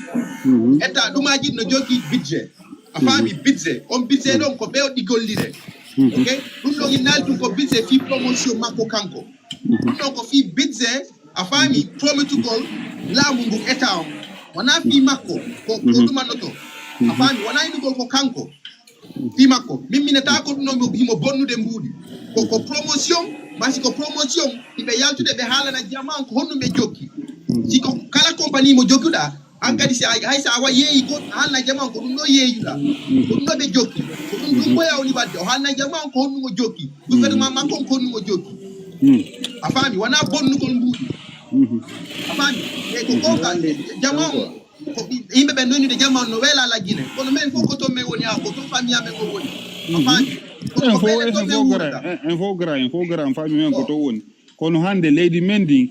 eta dumaji no jogi budget afami budget on budget don ko be o digollire okay dum do inaltu ko budget fi promotion mako kanko dum ko fi budget afami promotu ko lamu ngu eta on wana fi mako ko dum anoto afami wana inu ko kanko fi mako mimi neta ko no mo bonnude mbudi ko promotion basi ko promotion ibe yaltude be halana jaman ko honno be jokki si ko kala compagnie mo jokkuda an kadi si hay sa wa yeyi ko halna jaman ko dum no yeyuda ko dum be jokki ko dum boya woni wadde o halna jaman ko honno mo jokki gouvernement makko ko honno mo jokki afami wana bonnu ko mbudi afami e ko ka jaman ko yimbe be noni de jaman no wela la Guinée kono men fo ko to me woni ha ko to famille amen ko woni afami info gra famille men ko to woni kono hande lady mending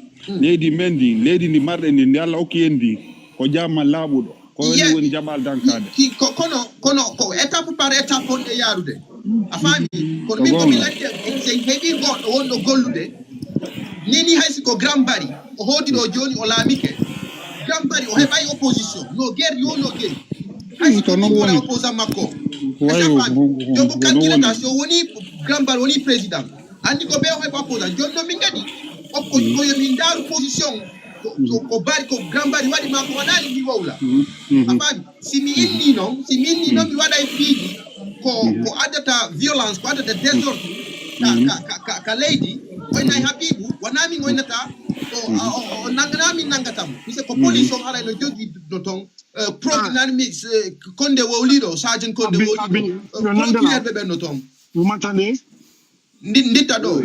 lady marde ndi Allah okiendi ko jamma labudo ko woni jabal dankade kono ko étape par étape on de yarude afami kono min ko mi latte c'est hebi goddo wondo gollude nini haysi ko grand bari o hodi do joni o laamike grand bari o hebay opposition no guerre yo no guerre haysi ko no woni opposant makko joko calculata so woni grand bari woni président andi ko be o heba opposant jonno min gadi ko yo min daru position ko bari ko grand bari wadi mako wadali mi wawla afami si mi inni no mi wada e fiji ko adata violence ko adata désordre ka lady wayna habibu wanami ngoynata o nanganami nangatam mise ko police on hala no jogi do ton prognani mi konde wolido sergeant konde wolido procureur be no ton vous m'entendez ndita do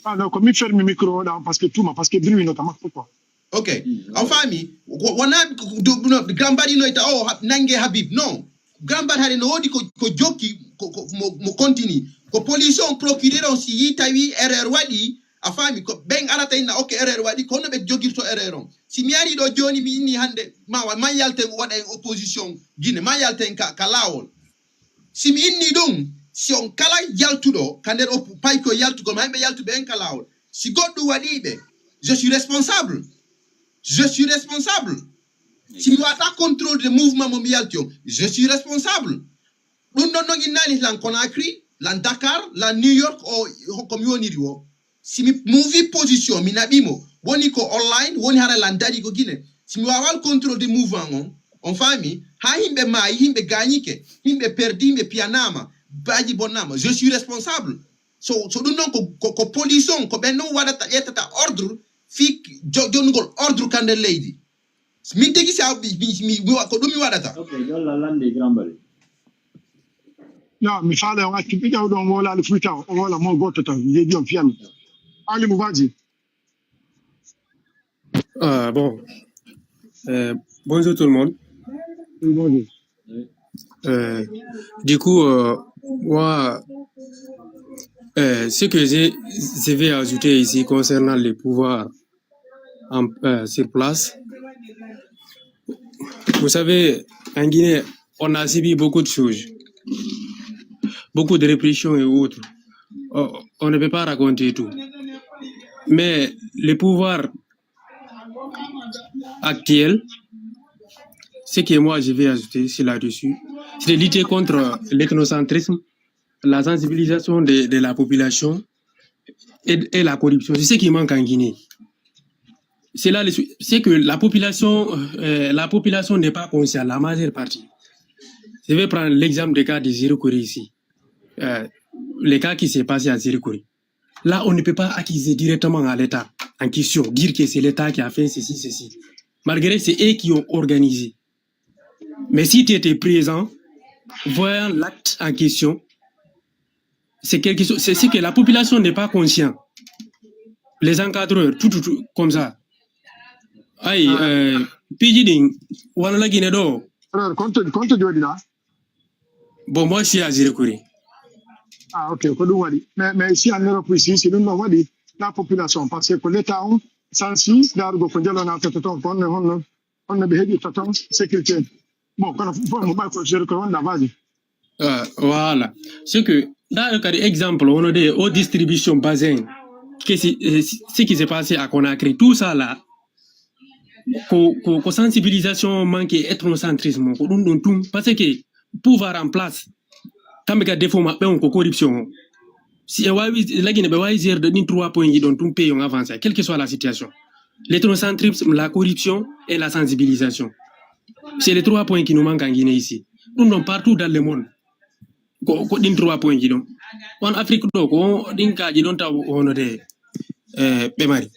alors comme mi ferme micro là parce que bruit notamment pourquoi okay afami wana grand bari no ita nange habib non grand bari hare no wodi ko jokki mo continue ko police on procureur on si yitawi erreur wadi afami ko ben arata ina okay erreur wadi ko no be jogirto erreur on si mi ari do joni mi inni hande ma yalte wada opposition Guinée ma yalte ka lawol si mi inni dum si on kala yaltudo kander pay ko yaltugo ma be yaltu ben ka lawol si goddo wadi be je suis responsable si mi wata contrôle de mouvement mo mi yaltio je suis responsable dum non no inali lan Conakry lan Dakar lan New York o comme yoniri wo si mi move position mi nabimo woni ko online woni hara lan dadi ko Guinée si mi wawal contrôle de mouvement on fami ha himbe ma himbe gagnike himbe perdi himbe pianama baji bonama je suis responsable so dum non ko police ko ben no wadata yetata ordre fi jongol ordre kande lady min tegi sa mi ko dum mi wadata okay jolla lande grambale no mi fala wa ki bidaw don wala le fruita o wala mo goto tan je di on fiami ali mo vaji Bon, bonjour tout le monde. Bonjour. Du coup, moi, ce que je vais ajouter ici concernant les pouvoirs sur place, vous savez, en Guinée, on a subi beaucoup de choses, beaucoup de répression et autres. On ne peut pas raconter tout. Mais les pouvoirs actuels, ce que moi je vais ajouter là-dessus, c'est de lutter contre l'ethnocentrisme, la sensibilisation de la population et la corruption. C'est ce qui manque en Guinée. C'est que la population n'est pas consciente, la majeure partie. Je vais prendre l'exemple des cas de Zirikuri ici. Les cas qui s'est passé à Zirikuri. Là, on ne peut pas accuser directement à l'État. en question, dire que c'est l'État qui a fait ceci. Malgré c'est eux qui ont organisé. Mais si tu étais présent, voyant l'acte en question, c'est quelque chose, c'est ce que la population n'est pas consciente. Les encadreurs, tout, comme ça. Aïe, Pidgin, Wanala Guinédo. Compte de là. Bon, moi, je suis à Zirikuri. Ah, ok, mais ici en Europe, ici, c'est nous, on dit la population, parce que l'État, sans si, d'argo, on a besoin de sécurité. Bon, quand on va faire le vas-y. Voilà. C'est que, dans le cas d'exemple, on a des hautes distributions bassin, ce qui s'est passé à Conakry, tout ça là, sensibilisation manque ethnocentrisme, parce que pouvoir en place, quand il y a des défauts, on corruption. Si la Guinée a de 3 points dont tout pays avance, quelle que soit la situation. L'ethnocentrisme, la corruption et la sensibilisation. C'est les 3 points qui nous manquent en Guinée ici. Nous sommes partout dans le monde. Nous 3 points qui nous. En Afrique, on a des Bémari.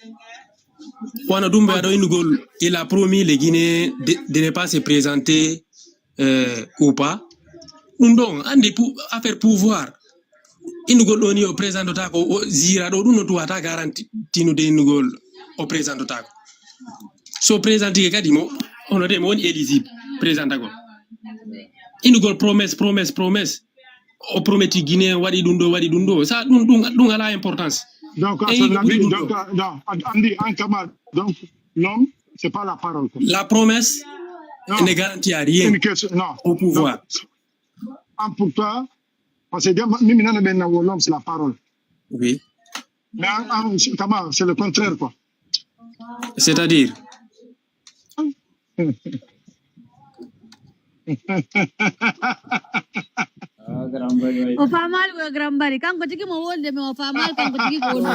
Il a promis les Guinéens de ne pas se présenter ou pas. Nous avons affaire pouvoir. Il nous a au président de Tako, Zira, nous avons garanti au président de Tako. So président de on a des mots éligibles, président Tako. Il nous a promesse. Au prometti Guinéen, wadi dundo. Ça, nous a l'importance. Donc, l'homme, c'est pas la parole. La promesse ne garantit à rien au pouvoir. Pour toi, parce que l'homme, c'est la parole. Oui. Mais c'est le contraire, quoi. C'est-à-dire O famal ko grambari kan ko tigi mo wolde me o famal kan ko tigi ko no.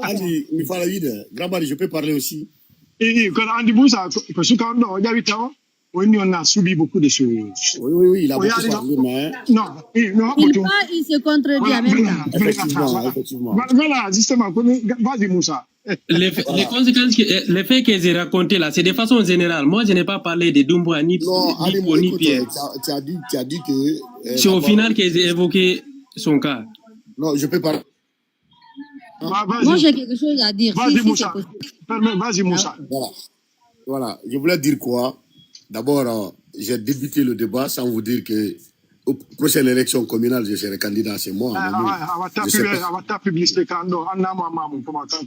Ali, mi fa la vide. Grambari, je peux parler aussi. Quand Andy Boussa, que ce qu'on a dit, on a subi beaucoup de choses. Oui, il a beaucoup parlé, mais... Non, il se contredit en même temps. Effectivement. Voilà, justement, vas-y Moussa. Les conséquences, les faits que j'ai racontés là, c'est de façon générale. Moi, je n'ai pas parlé de Doumbouya ni Pierre. Tu as dit que... C'est au final que j'ai évoqué son cas. Non, je peux pas... Moi, j'ai quelque chose à dire. Vas-y, Moussa. Vas-y, Moussa. Voilà. Je voulais dire quoi? D'abord, j'ai débuté le débat sans vous dire que aux prochaines élections communales, je serai candidat, c'est moi. On va publicité quand on a maman, comment ça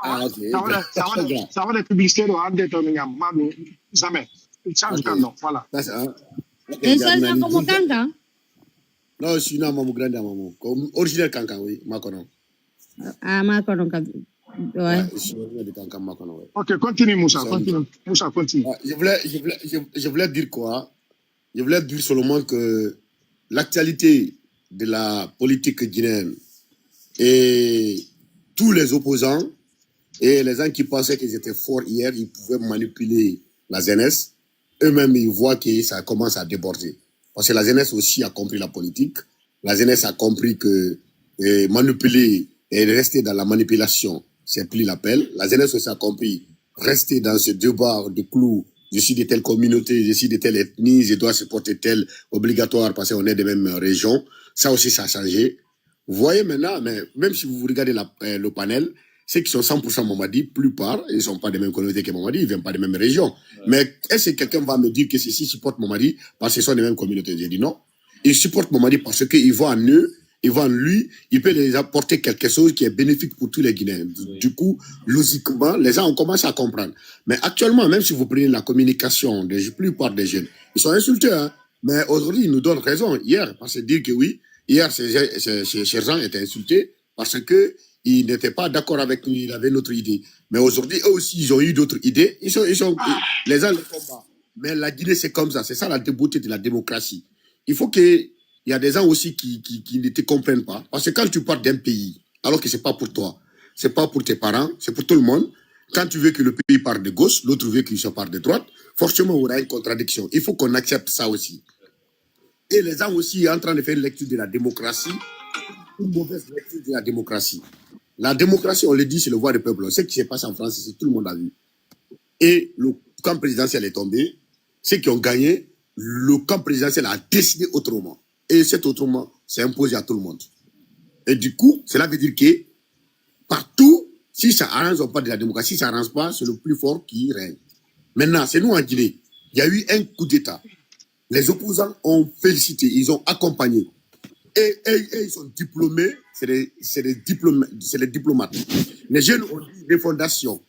va être publicité dans le jamais. Voilà. Et ça, c'est comme Kanka? Non, je suis maman grande maman. Comme originaire Kanka, oui, Makono. Ah, Makono. Ouais. Ok, continue Moussa, continue. Je voulais dire quoi? Je voulais dire seulement que l'actualité de la politique guinéenne et tous les opposants et les gens qui pensaient qu'ils étaient forts hier, ils pouvaient manipuler la jeunesse. Eux-mêmes, ils voient que ça commence à déborder. Parce que la jeunesse aussi a compris la politique. La jeunesse a compris que manipuler et rester dans la manipulation, c'est plus l'appel. La jeunesse aussi a compris rester dans ce débat de clous. Je suis de telle communauté, je suis de telle ethnie, je dois supporter tel obligatoire parce qu'on est des mêmes régions. Ça aussi, ça a changé. Vous voyez maintenant, mais même si vous regardez le panel, ceux qui sont 100% Mamadi, plupart, ils ne sont pas des mêmes communautés que Mamadi, ils ne viennent pas des mêmes régions. Mais est-ce que quelqu'un va me dire que ceux-ci supportent Mamadi parce qu'ils sont des mêmes communautés? J'ai dit non. Ils supportent Mamadi parce qu'ils voient en eux, ils voient en lui, il peut les apporter quelque chose qui est bénéfique pour tous les Guinéens. Du coup, logiquement, les gens ont commencé à comprendre. Mais actuellement, même si vous prenez la communication de la plupart des jeunes, ils sont insultés, hein. Mais aujourd'hui, ils nous donnent raison. Hier, parce que dire que oui, hier, ces gens étaient insultés parce que ils n'étaient pas d'accord avec nous, ils avaient notre idée. Mais aujourd'hui, eux aussi, ils ont eu d'autres idées. Les gens les combattent. Mais la Guinée, c'est comme ça. C'est ça la beauté de la démocratie. Il faut qu'il y a des gens aussi qui ne te comprennent pas. Parce que quand tu pars d'un pays, alors que ce n'est pas pour toi, ce n'est pas pour tes parents, c'est pour tout le monde. Quand tu veux que le pays parte de gauche, l'autre veut qu'il se parte de droite, forcément, il y aura une contradiction. Il faut qu'on accepte ça aussi. Et les gens aussi sont en train de faire une lecture de la démocratie, une mauvaise lecture de la démocratie. La démocratie, on le dit, c'est le voix du peuple. Ce qui se passe en France, c'est tout le monde a vu. Et le camp présidentiel est tombé. Ceux qui ont gagné, le camp présidentiel a décidé autrement. Et cet autrement s'est imposé à tout le monde. Et du coup, cela veut dire que partout, si ça arrange, on parle de la démocratie. Si ça arrange pas, c'est le plus fort qui règne. Maintenant, c'est nous en Guinée. Il y a eu un coup d'État. Les opposants ont félicité, ils ont accompagné. Et ils sont diplômés, c'est des diplomates. Les jeunes ont dit refondation.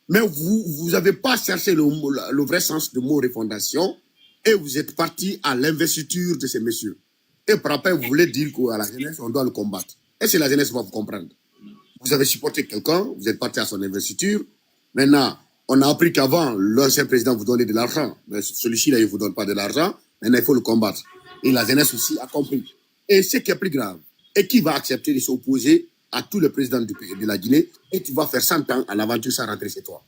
Mais vous n'avez pas cherché le vrai sens du mot refondation et vous êtes parti à l'investiture de ces messieurs. Et par après, vous voulez dire qu'à la jeunesse, on doit le combattre. Et c'est la jeunesse qui va vous comprendre. Vous avez supporté quelqu'un, vous êtes parti à son investiture. Maintenant, on a appris qu'avant, l'ancien président vous donnait de l'argent. Mais celui-ci, là, il ne vous donne pas de l'argent. Maintenant, il faut le combattre. Et la jeunesse aussi a compris. Et ce qui est plus grave, et qui va accepter de s'opposer à tous les présidents de la Guinée, et tu vas faire 100 ans à l'aventure sans rentrer chez toi.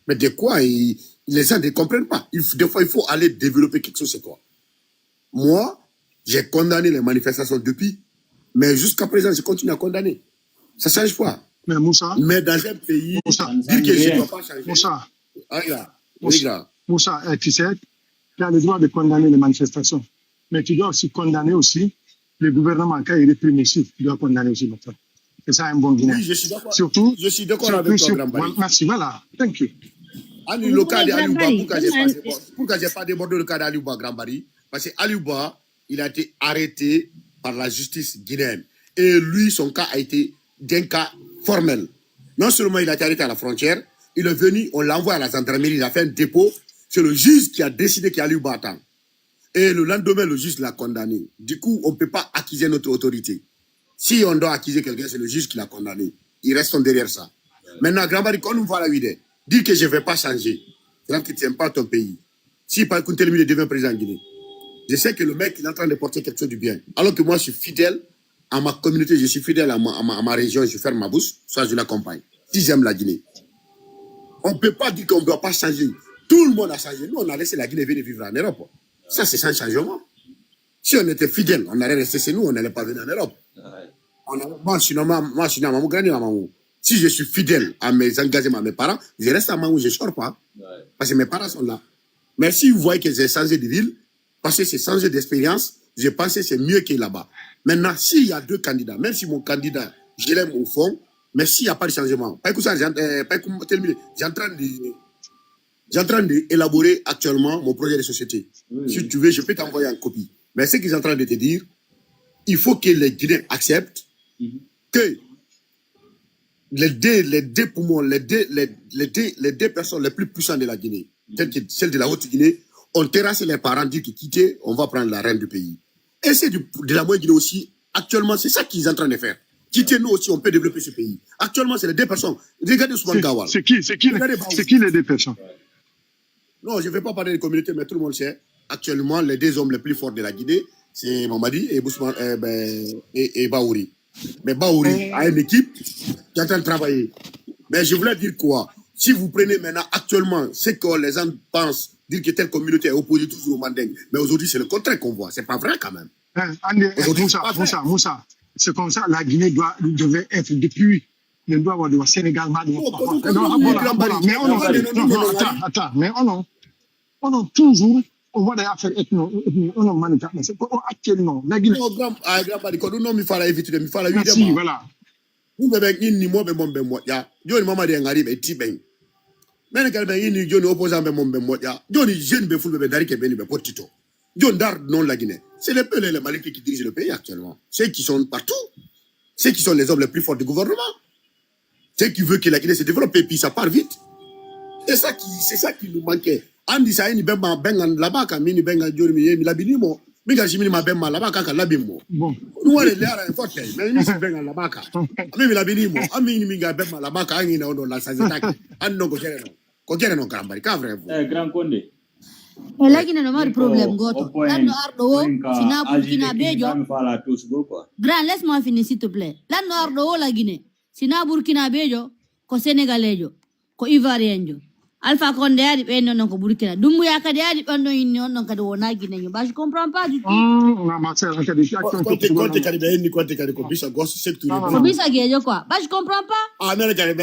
Mais de quoi les gens ne comprennent pas. Des fois, il faut aller développer quelque chose chez toi. Moi, j'ai condamné les manifestations depuis, mais jusqu'à présent, je continue à condamner. Ça ne change pas. Mais Moussa, mais dans un pays, dire que je ne dois pas changer. Moussa, Moussa, tu sais, tu as le droit de condamner les manifestations. Mais tu dois aussi condamner aussi le gouvernement qui est répressif. Tu dois condamner aussi maintenant. C'est ça un bon Guinéen. Oui, je suis d'accord. Surtout, je suis d'accord avec toi, Grand Bari. Merci, voilà. Thank you. Le cas d'Aliouba, pourquoi j'ai pas débordé le cas d'Aliouba, Grand Bari? Parce que Aliouba, il a été arrêté par la justice guinéenne. Et lui, son cas a été d'un cas formel. Non seulement il a été arrêté à la frontière, il est venu, on l'envoie à la gendarmerie, il a fait un dépôt. C'est le juge qui a décidé qu'Aliouba attend. Et le lendemain, le juge l'a condamné. Du coup, on ne peut pas accuser notre autorité. Si on doit accuser quelqu'un, c'est le juge qui l'a condamné. Ils restent derrière ça. Maintenant, Grand Bari, quand on voit la vidéo, dire que je ne vais pas changer, c'est que tu n'aimes pas ton pays. Si par contre, il devient président en Guinée, je sais que le mec, il est en train de porter quelque chose du bien. Alors que moi, je suis fidèle à ma communauté, je suis fidèle à ma région, je ferme ma bouche, soit je l'accompagne. Si j'aime la Guinée. On ne peut pas dire qu'on ne doit pas changer. Tout le monde a changé. Nous, on a laissé la Guinée venir vivre en Europe. Ça, c'est sans changement. Si on était fidèle, on allait rester chez nous, on n'allait pas venir en Europe. Si je suis fidèle à mes engagements, à mes parents, je reste à Mamou, je ne sors pas. Parce que mes parents sont là. Mais si vous voyez que j'ai changé de ville, parce que c'est changé d'expérience, je pense que c'est mieux que là-bas. Maintenant, s'il y a deux candidats, même si mon candidat, je l'aime au fond, mais s'il n'y a pas de changement, j'ai en train d'élaborer actuellement mon projet de société. Oui. Si tu veux, je peux t'envoyer en copie. Mais ce qu'ils sont en train de te dire, il faut que les Guinéens acceptent que les deux poumons, les deux personnes les plus puissantes de la Guinée, telles que celle de la Haute-Guinée, ont terrassé les parents, dit que quitter, on va prendre la reine du pays. Et c'est de la Moyen-Guinée aussi. Actuellement, c'est ça qu'ils sont en train de faire. Quitter nous aussi, on peut développer ce pays. Actuellement, c'est les deux personnes. Regardez Ousmane Gawal. C'est qui les deux personnes? Non, je ne vais pas parler de communauté, mais tout le monde sait. Actuellement, les deux hommes les plus forts de la Guinée, c'est Mamadi et Baouri. Mais Baouri a une équipe qui est en train de travailler. Mais je voulais dire quoi? Si vous prenez maintenant actuellement ce que les gens pensent, dire que telle communauté est opposée toujours au Manding, mais aujourd'hui, c'est le contraire qu'on voit. Ce n'est pas vrai quand même. Moussa, c'est comme ça, la Guinée devait être depuis le droit de Sénégal. Mais on a toujours, on voit des affaires on a manifesté. Actuellement, la Guinée. Merci, voilà. Vous avez ni moi, ya. Johnny Mama de Ngari, mais Tibeng. Mais quand il y a opposant, Johnny jeune be full be dari ke beni be potito. John Dar non la Guinée. C'est les peuples les Maliens qui dirigent le pays actuellement. Ceux qui sont partout. Ceux qui sont les hommes les plus forts du gouvernement. Ceux qui veulent que la Guinée se développe et puis ça part vite. C'est ça qui nous manquait. Andi sa ni bemba bengan là-bas quand mini bengan Johnny mi labinimo. Miga jimini ma bemma là-bas quand labimo. Bon. Nous on est là à forte. Mais mi bengan là-bas quand. Mi labinimo. Ami ni miga bemma là-bas quand ni na on la sanzitaki. Anno ko jere no. Ko jere no Grand Bari ka vrai. Grand Condé. Lagi na nomar problem goto. Lando ardo sina Burkina Bejo. Grand, laisse-moi finir s'il te plaît. Lando ardo la Guinée. Sina Burkina Bejo ko Sénégalejo ko Ivoirienjo. Alpha Condé a dit non ko Burkina. Doumbouya kadi a dit non kadi wona Guinée. Bah je comprends pas du tout. Non, ma sœur, kadi Conte kadi be ni conte kadi ko bisa gosse secteur. Ko bisa gejo quoi. Bah je comprends pas. Ah mais kadi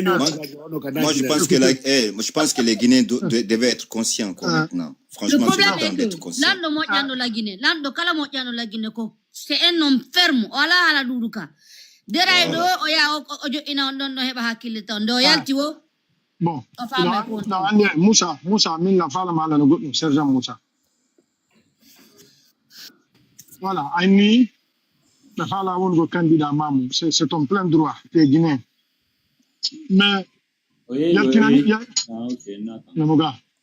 Moi je pense que moi je pense que les Guinéens devaient être conscients quoi maintenant. Franchement, c'est le temps d'être conscient. Lando moƴƴano la Guinée. Lando kala moƴƴano la Guinée ko c'est un homme ferme. Wala hala duduka. Deray do o ya o joina on don no heba hakkille ton do yalti wo. Bon. No ande Moussa min la fala mala no goddum sergent Moussa. Voilà, Aini, la fala won go candidat Mamou, c'est ton plein droit, tu es guinéen. Mais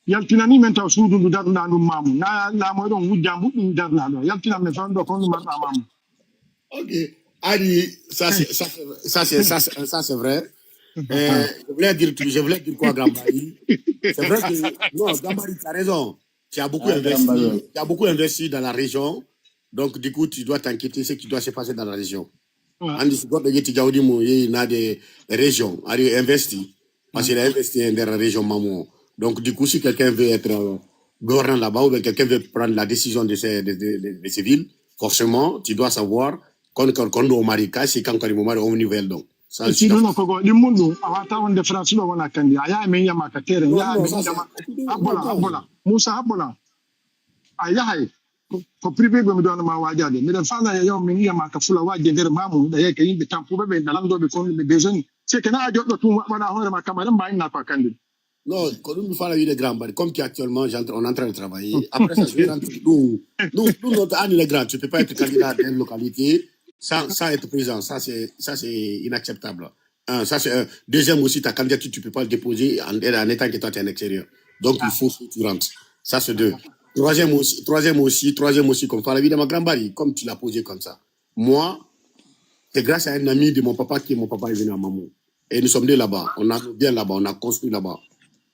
yaltinani men taw suudu ndu darna ndu Mamou. Na la mo don wujjambu dum darna do. Yaltina men fan do ko ndu marna Mamou. OK. Ali, ça c'est vrai. Je voulais dire quoi, Gambari? C'est vrai que, non, Gambari, tu as raison. Tu as beaucoup investi dans la région. Donc, du coup, tu dois t'inquiéter ce qui doit se passer dans la région. Andi il a des régions. Il a investi. Parce qu'il a investi dans la région Mamou. Donc, du coup, si quelqu'un veut être gouvernant là-bas ou quelqu'un veut prendre la décision de ces villes, forcément, tu dois savoir quand on marie, c'est quand on marie au niveau donc. Ça, si non, ko di mundu awata on de France lo wona kandi aya men yama ka tere ya men yama abola Moussa abola aya hay ko privé go mi don ma wajade mi den fala yo men yama ka fula waje der Mamou da yake yimbe tampu be dalando be ko be besoin c'est que na joddo tum wana hore ma kamaram ba ina ka kandi. Non, quand nous faisons des grands bars, comme actuellement, on est en train de travailler. Après ça, je vais rentrer. Nous, notre année les grands, tu ne peux pas être candidat dans une localité sans être présent. Ça, c'est inacceptable. Ça, c'est deuxième aussi, ta candidature, tu ne peux pas le déposer en étant que toi, tu es en extérieur. Donc, il faut que tu rentres. Ça, c'est deux. Troisième aussi, comme faire la vie de ma grand bari, comme tu l'as posé comme ça. Moi, c'est grâce à un ami de mon papa qui, mon papa est venu à Mamou. Et nous sommes nés là-bas. On a bien là-bas, on a construit là-bas.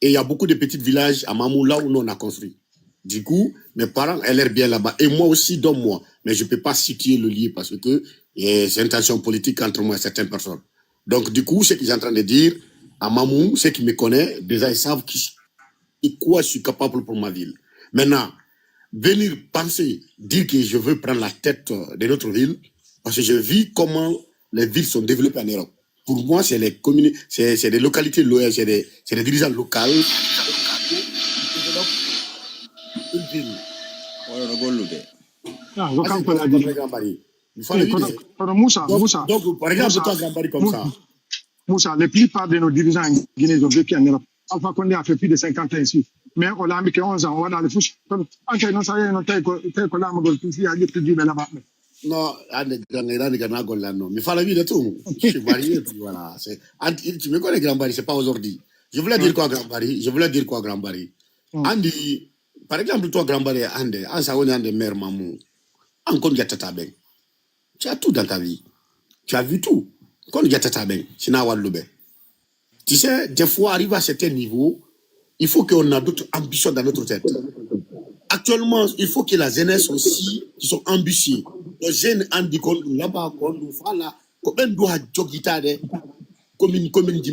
Et il y a beaucoup de petits villages à Mamou, là où nous on a construit. Du coup, mes parents, elles l'air bien là-bas. Et moi aussi, dans moi. Mais je ne peux pas situer le lien parce que c'est une tension politique entre moi et certaines personnes. Donc, du coup, ce que j'ai en train de dire, à Mamou, ceux qui me connaissent, déjà, ils savent quoi je suis capable pour ma ville. Maintenant, venir penser, dire que je veux prendre la tête de notre ville, parce que je vis comment les villes sont développées en Europe. Pour moi, c'est les communes, c'est des localités loyales, c'est des dirigeants locaux. Une ville. Donc, par exemple, toi, Gambari, comme ça. Moussa, la plupart de nos dirigeants guinéens ont vécu en Europe. Alpha Condé a fait plus de 50 ans ici. Mais on a mis que 11 ans, on va dans les fouches. En fait, non, ça y est, on a fait que là, on a dit que tu là-bas. Non, mais faut la vie de tout. Je suis marié, puis voilà. Tu me connais, Grand Barry, c'est pas aujourd'hui. Je voulais dire quoi, Grand Barry? Andy, par exemple, toi, Grand Barry, Andy, en savant Andy, mère, Mamou, en compte Gatata Ben. Tu as tout dans ta vie. Tu as vu tout. Quand Gatata Ben, c'est Nawal Loube. Tu sais, des fois, arriver à certain niveau, il faut qu'on ait d'autres ambitions dans notre tête. Actuellement, il faut que la jeunesse aussi, qui sont ambitieux. Les jeunes ont dit qu'on là-bas, qu'on voilà, qu'on doit jogiter comme une commune du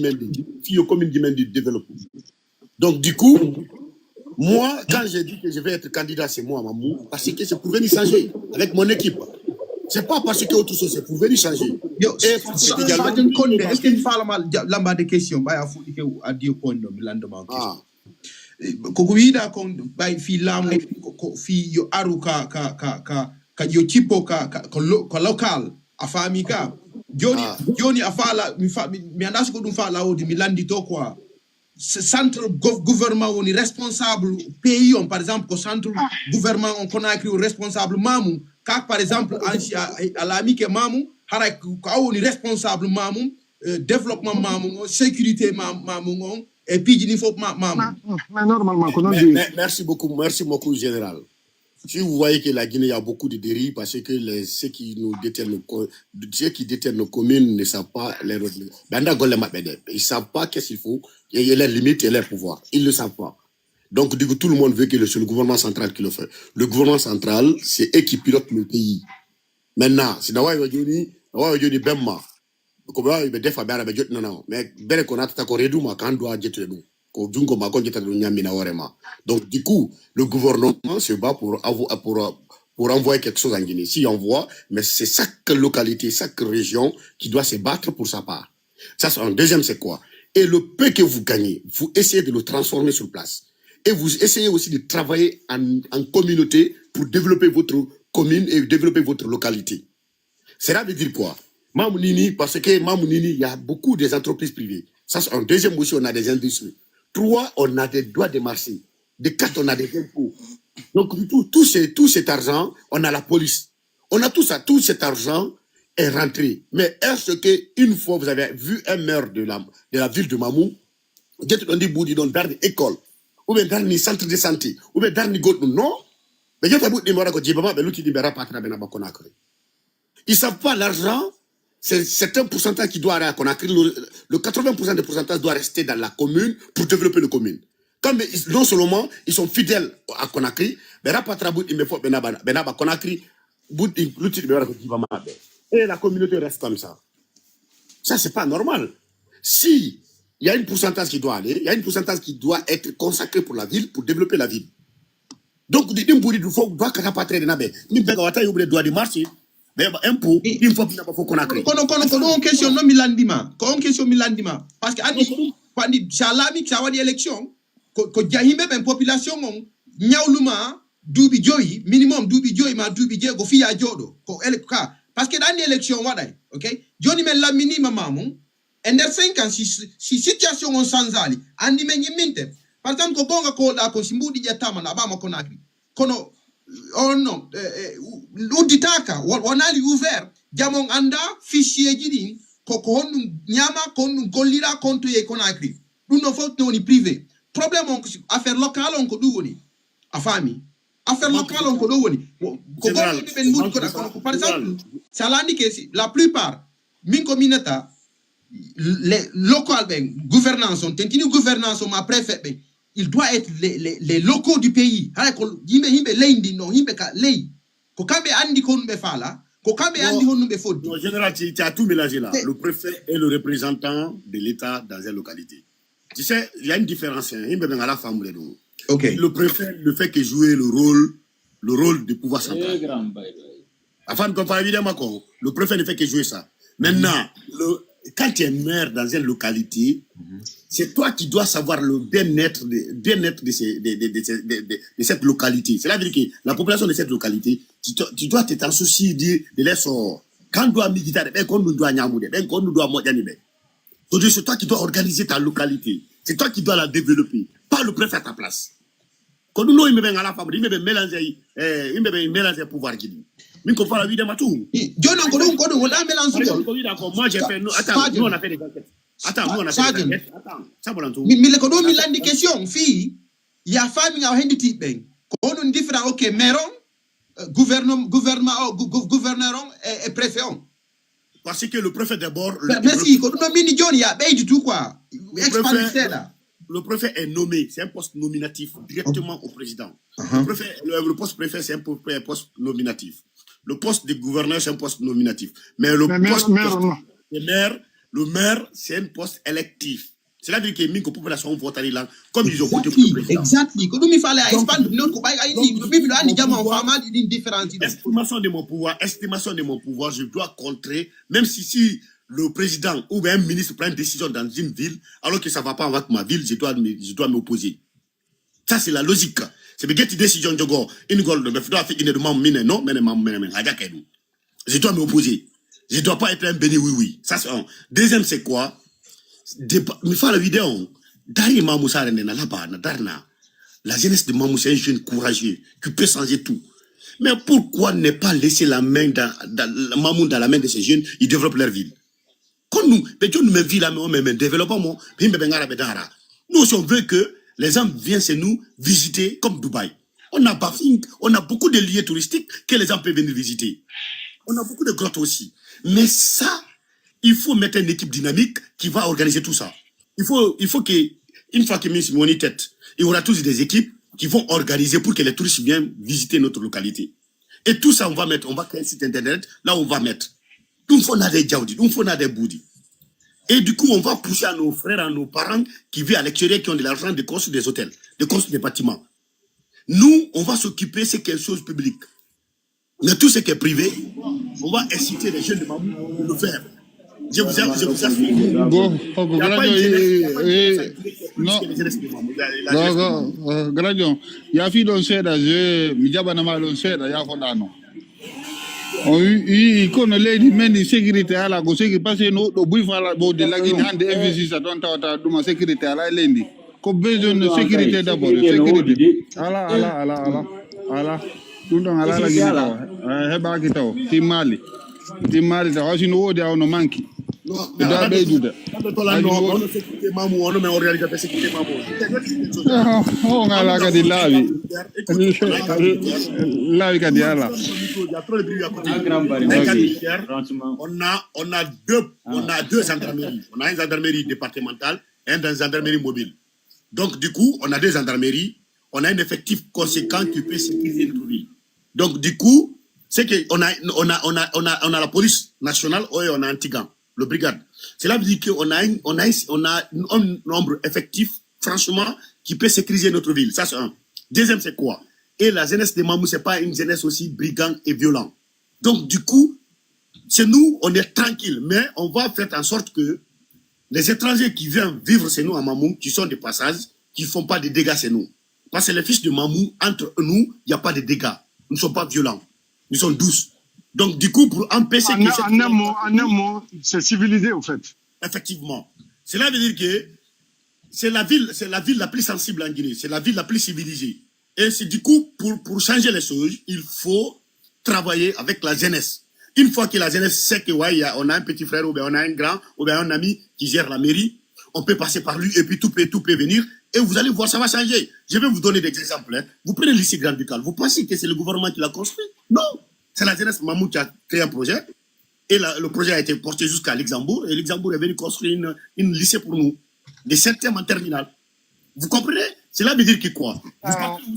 développement. Donc, du coup, moi, quand j'ai dit que je vais être candidat, c'est moi, Mamou, parce que c'est pour venir changer avec mon équipe. C'est pas parce que autre chose, c'est pour venir changer. Est-ce qu'il faut l'amba de questions, bah, il faut à dire qu'on le lendemain. Ko wiida kon bay fi laamu ko fi yo aru ka yo tipo ko local a faami ka joni a faala mi anda ko dum faala wodi mi landi to quoi centre gouvernement woni responsable pays on par exemple ko centre gouvernement on Conakry responsable Mamou ka par exemple à l'ami ke Mamou hara ko woni responsable Mamou développement Mamou sécurité Mamou et puis il faut merci beaucoup général. Si vous voyez que la Guinée a beaucoup de dérives parce que ceux qui détiennent nos communes ne savent pas les régler. Ils ne savent pas qu'est-ce qu'il faut et les limites et les pouvoirs. Ils ne le savent pas. Donc du coup tout le monde veut que c'est le gouvernement central qui le fait. Le gouvernement central, c'est eux qui pilotent le pays. Maintenant, c'est d'avoir Johnny Bemma. Mais bere ko nata ko redu ma kan do ajetu Donc, du coup, le gouvernement se bat pour envoyer quelque chose en Guinée. S'il envoie, mais c'est chaque localité, chaque région qui doit se battre pour sa part. Ça, c'est un deuxième, c'est quoi? Et le peu que vous gagnez, vous essayez de le transformer sur place. Et vous essayez aussi de travailler en communauté pour développer votre commune et développer votre localité. Cela veut dire quoi? Mamounini, parce que Mamounini, il y a beaucoup des entreprises privées. Ça, c'est un deuxième aussi, on a des industries. 3, on a des droits de marché. De 4, on a des impôts. Donc, tout cet argent, on a la police. On a tout ça, tout cet argent est rentré. Mais est-ce qu'une fois vous avez vu un maire de la ville de Mamou, on dit Boudi dans une école, ou bien dans un centre de santé, ou bien dans un non, mais il y a ils ne savent pas l'argent, c'est un pourcentage qui doit aller à Conakry. Le 80% des pourcentages doit rester dans la commune pour développer la commune. Comme non seulement ils sont fidèles à Conakry, mais Conakry, et la communauté reste comme ça. Ça, c'est pas normal. Si il y a une pourcentage qui doit aller, il y a une pourcentage qui doit être consacré pour la ville, pour développer la ville. Donc, il faut doit marcher. Mais impôt, il faut Conakry. Question non milandima. Question milandima. Parce que andi salami ça wadi élection ko jahimbe ben population on nyawluma dubi joyi minimum dubi joyi ma dubi je go fiya jodo ko ka parce que dans l'élection waday OK joni men la minimum mamum ender 5 ans si situation on sanzali andi men yiminte par exemple ko gonga ko la ko simbudi jatama na ba ma Conakry kono oh non l'uditaka wanali ouvert jamon anda fichier jidi koko honum nyama konum gollira konto e Conakry dum no faut ni privé problème on affaire locale on ko dugoni afami affaire locale on ko dugoni ko ben mud ko par exemple ça l'indique que la plupart min communauté les locales ben gouvernance on tentini gouvernance ma préfet ben il doit être les locaux du pays ha ko yimbe lendi no yimbe ka ley ko kambe andi ko be fala ko kambe andi honum be fodi. En général, tu as tout mélangé là. Le préfet est le représentant de l'État dans une localité. Tu sais, il y a une différence. Okay. Le préfet ne fait que jouer le rôle du pouvoir central. Le préfet ne fait que jouer ça. Maintenant, quand tu es maire dans une localité, c'est toi qui dois savoir le bien-être de cette localité. C'est-à-dire que la population de cette localité, tu dois t'en soucier de leur sort. Quand on doit militer, quand on doit nyamouder, quand on doit modernité. Donc c'est toi qui dois organiser ta localité. C'est toi qui dois la développer, pas le préfet à ta place. Quand nous il me à la femme, il me mélanger pouvoir qui dit. Mais qu'on parle évidemment tout. Moi j'ai fait attends, nous on a fait des enquêtes. Attends, nous on a fait des enquêtes. Attends, ça va tout. Mais le kodo mi landi question fi ya famille a hendi ti ben. Ko on différent OK maire gouvernement et préfet. Parce que le préfet d'abord merci ko no mini John ya be du tout quoi. Le préfet est nommé, c'est un poste nominatif directement au président. Le poste préfet, c'est un poste nominatif. Le poste de gouverneur, c'est un poste nominatif. Mais le maire, c'est un poste électif. C'est-à-dire que la population vote là, comme ils ont voté pour le président. Exactement. Estimation de mon pouvoir, je dois contrer, même si le président ou un ministre prend une décision dans une ville, alors que ça ne va pas avec ma ville, je dois m'opposer. Ça, c'est la logique. C'est une décision de je dois m'opposer. Je ne dois pas être un béni oui. Ça, c'est un. Deuxième, c'est quoi? Mais faire la vidéo. La jeunesse de Mamou, c'est un jeune courageux qui peut changer tout. Mais pourquoi ne pas laisser la main Mamou dans la main de ces jeunes, ils développent leur ville? Quand nous développons, nous, si on veut que les gens viennent chez nous visiter comme Dubaï. On a beaucoup de lieux touristiques que les gens peuvent venir visiter. On a beaucoup de grottes aussi. Mais ça, il faut mettre une équipe dynamique qui va organiser tout ça. Il faut qu'une fois qu'ils mettent mon tête, il y aura tous des équipes qui vont organiser pour que les touristes viennent visiter notre localité. Et tout ça, on va créer un site internet, là on va mettre. Nous faut des Djaoudi, nous faut des Boudi. Et du coup, on va pousser à nos frères, à nos parents qui vivent à l'extérieur, qui ont de l'argent, de construire des hôtels, de construire des bâtiments. Nous, on va s'occuper de ce qui est chose publique. Mais tout ce qui est privé, on va inciter les jeunes de Mamou à le faire. Je vous assure. Il n'y a pas une jeunesse, Gradio, ya fi don seda je mi jaba na ma don seda ya fo dano. O i kono lady mendi sécurité ala go sécurité parce que no do bui fala bo de lagi hande investi sa don tawta duma sécurité ala lendi. Ko besoin de sécurité d'abord, sécurité. Ala. Dum don ala la gina heba kitaw timali taw asino wodi awno manki. Da be duda. On sécurité Mamou, on met organisation sécurité Mamou. On a la gadi lavi. Lavi gadi ala. Il y a trop de bruit à côté. On a deux gendarmeries. On a une gendarmerie départementale et une gendarmerie mobile. Donc du coup, on a deux gendarmeries. On a un effectif conséquent qui peut sécuriser notre ville. Donc du coup, c'est que on a la police nationale et on a Antigan, le brigade. Cela veut dire qu'on a un nombre effectif, franchement, qui peut sécuriser notre ville. Ça, c'est un. Deuxième, c'est quoi? Et la jeunesse de Mamou, c'est pas une jeunesse aussi brigand et violent. Donc, du coup, chez nous, on est tranquille, mais on va faire en sorte que les étrangers qui viennent vivre chez nous à Mamou, qui sont des passages, qui font pas de dégâts chez nous. Parce que les fils de Mamou, entre nous, il n'y a pas de dégâts. Nous ne sommes pas violents. Nous sommes douces. Donc, du coup, pour empêcher que... En un mot, c'est civilisé, au fait. Effectivement. Cela veut dire que c'est la ville la plus sensible en Guinée. C'est la ville la plus civilisée. Et c'est du coup, pour changer les choses, il faut travailler avec la jeunesse. Une fois que la jeunesse sait que, ouais, on a un petit frère, ou bien on a un grand, ou bien un ami qui gère la mairie, on peut passer par lui, et puis tout peut venir, et vous allez voir, ça va changer. Je vais vous donner des exemples. Hein. Vous prenez le lycée Grand Ducal, vous pensez que c'est le gouvernement qui l'a construit? Non! C'est la jeunesse Mamou qui a créé un projet, et le projet a été porté jusqu'à Luxembourg, et Luxembourg est venu construire une lycée pour nous, des 7e en terminale. Vous comprenez? Cela veut dire que quoi?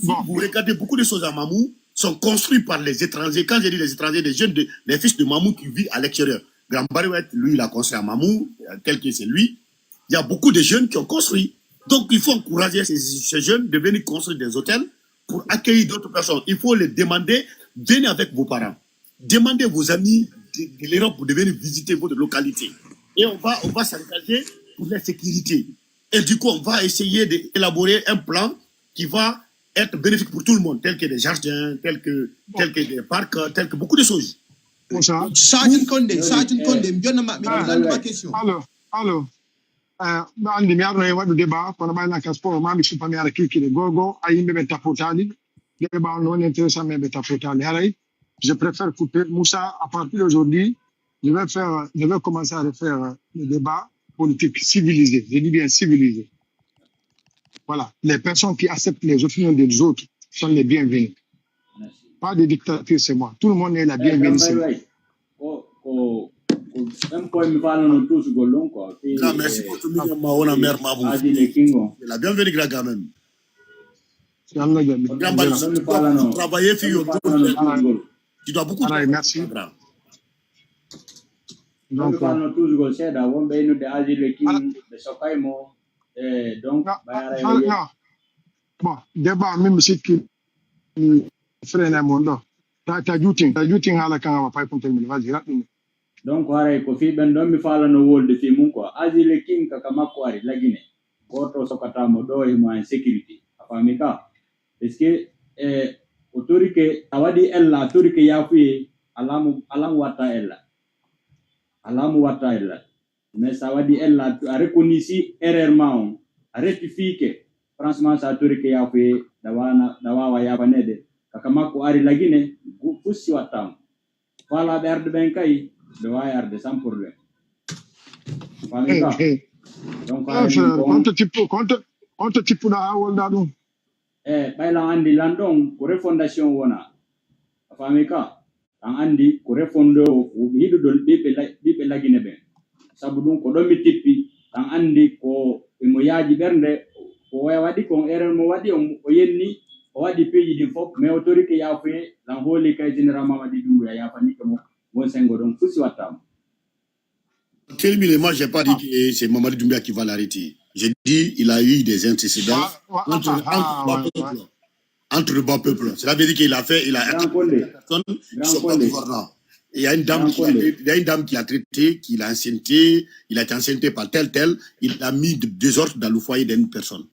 Vous regardez beaucoup de choses à Mamou, sont construits par les étrangers. Quand je dis les étrangers, les jeunes, les fils de Mamou qui vivent à l'extérieur. Grand Barouet, lui, il a construit à Mamou, tel que c'est lui. Il y a beaucoup de jeunes qui ont construit. Donc, il faut encourager ces jeunes de venir construire des hôtels pour accueillir d'autres personnes. Il faut les demander, venez avec vos parents. Demandez vos amis de l'Europe pour venir visiter votre localité. Et on va s'engager pour la sécurité. Et du coup, on va essayer d'élaborer un plan qui va être bénéfique pour tout le monde, tel que des jardins, tel que des parcs, tel que beaucoup de choses. Sergeant Condé, me donne ma question. Alors, andi mi arno e waɗu débat kono ɓayna ka sport ma mi supa mi ara kirkide gogo a yimɓe ɓe tappotali débat on non intéressant mais ɓe tappotali haray je préfère couper Moussa à partir d'aujourd'hui je vais commencer à refaire le débat politique civilisé, je dis bien civilisé. Voilà, les personnes qui acceptent les opinions des autres sont les bienvenues. Pas de dictature, c'est moi. Tout le monde est la bienvenue. Non, merci pour tout le monde. On a mère Mabou. La bienvenue, Graga même. Travailler, fille, tu dois beaucoup travailler. Merci. Donc, bon, débat même si qui freine mon dos. Ta juting hala kan wa pay pontel mi vas-y rapidement. Donc hare ko fi ben don mi fala no wolde fi mun ko azile king ka kama ko ari lagine ko to sokata mo do e mo en sécurité afami ka est-ce que autorité awadi ella autorité ya fi alamu wata ella mais ça wadi ella a reconnu si erreur a rectifié franchement ça autorité ya fi dawa ya banede kama ko ari lagine fussi watam fala berde ben kay de wayarde sans problème. Donc konto tipo da wolda dum bayla andi landon ko refondation wona afamika an andi ko refondo hidu don bibe lagine ben sabu dum ko do mi tippi an andi ko mo yaaji bernde ko wadi ko erreur mo wadi o yenni o wadi peji di fop mais autorité ya fe lan holi kay général Mamadi Doumbouya ya fani ko mo sengo donc fusi watam moi, je n'ai pas dit que c'est Mamadi Doumbia qui va l'arrêter. J'ai dit qu'il a eu des antécédents entre le bas peuple. Cela veut dire qu'il a fait, il a attaqué des personnes qui sont pas gouvernants. Il y a une dame qui a traité, qui l'a enceinté, il a été enceinté par tel, il a mis de désordre dans le foyer d'une personne.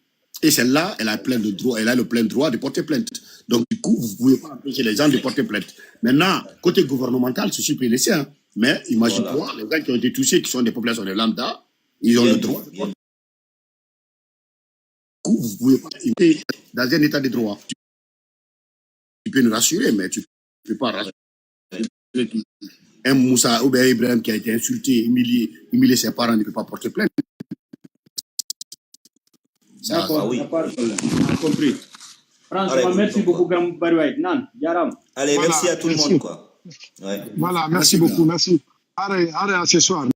Et celle-là, elle a le plein droit de porter plainte. Donc, du coup, vous ne pouvez pas empêcher les gens de porter plainte. Maintenant, côté gouvernemental, c'est super laissé, hein. Mais imagine-toi, les gens qui ont été touchés, qui sont des populations de lambda, ils ont le droit. Du coup, vous ne pouvez pas, dans un état de droit, tu peux nous rassurer, mais tu ne peux pas rassurer. Un Moussa ou bien Ibrahim qui a été insulté, humilié ses parents, ne peut pas porter plainte. D'accord, oui. Pas de problème. On a compris. Franchement, merci beaucoup, Grand Barway. Nan, Yaram. Allez, merci à tout le monde, quoi. Ouais. Voilà, merci beaucoup, merci. Allez, à ce soir.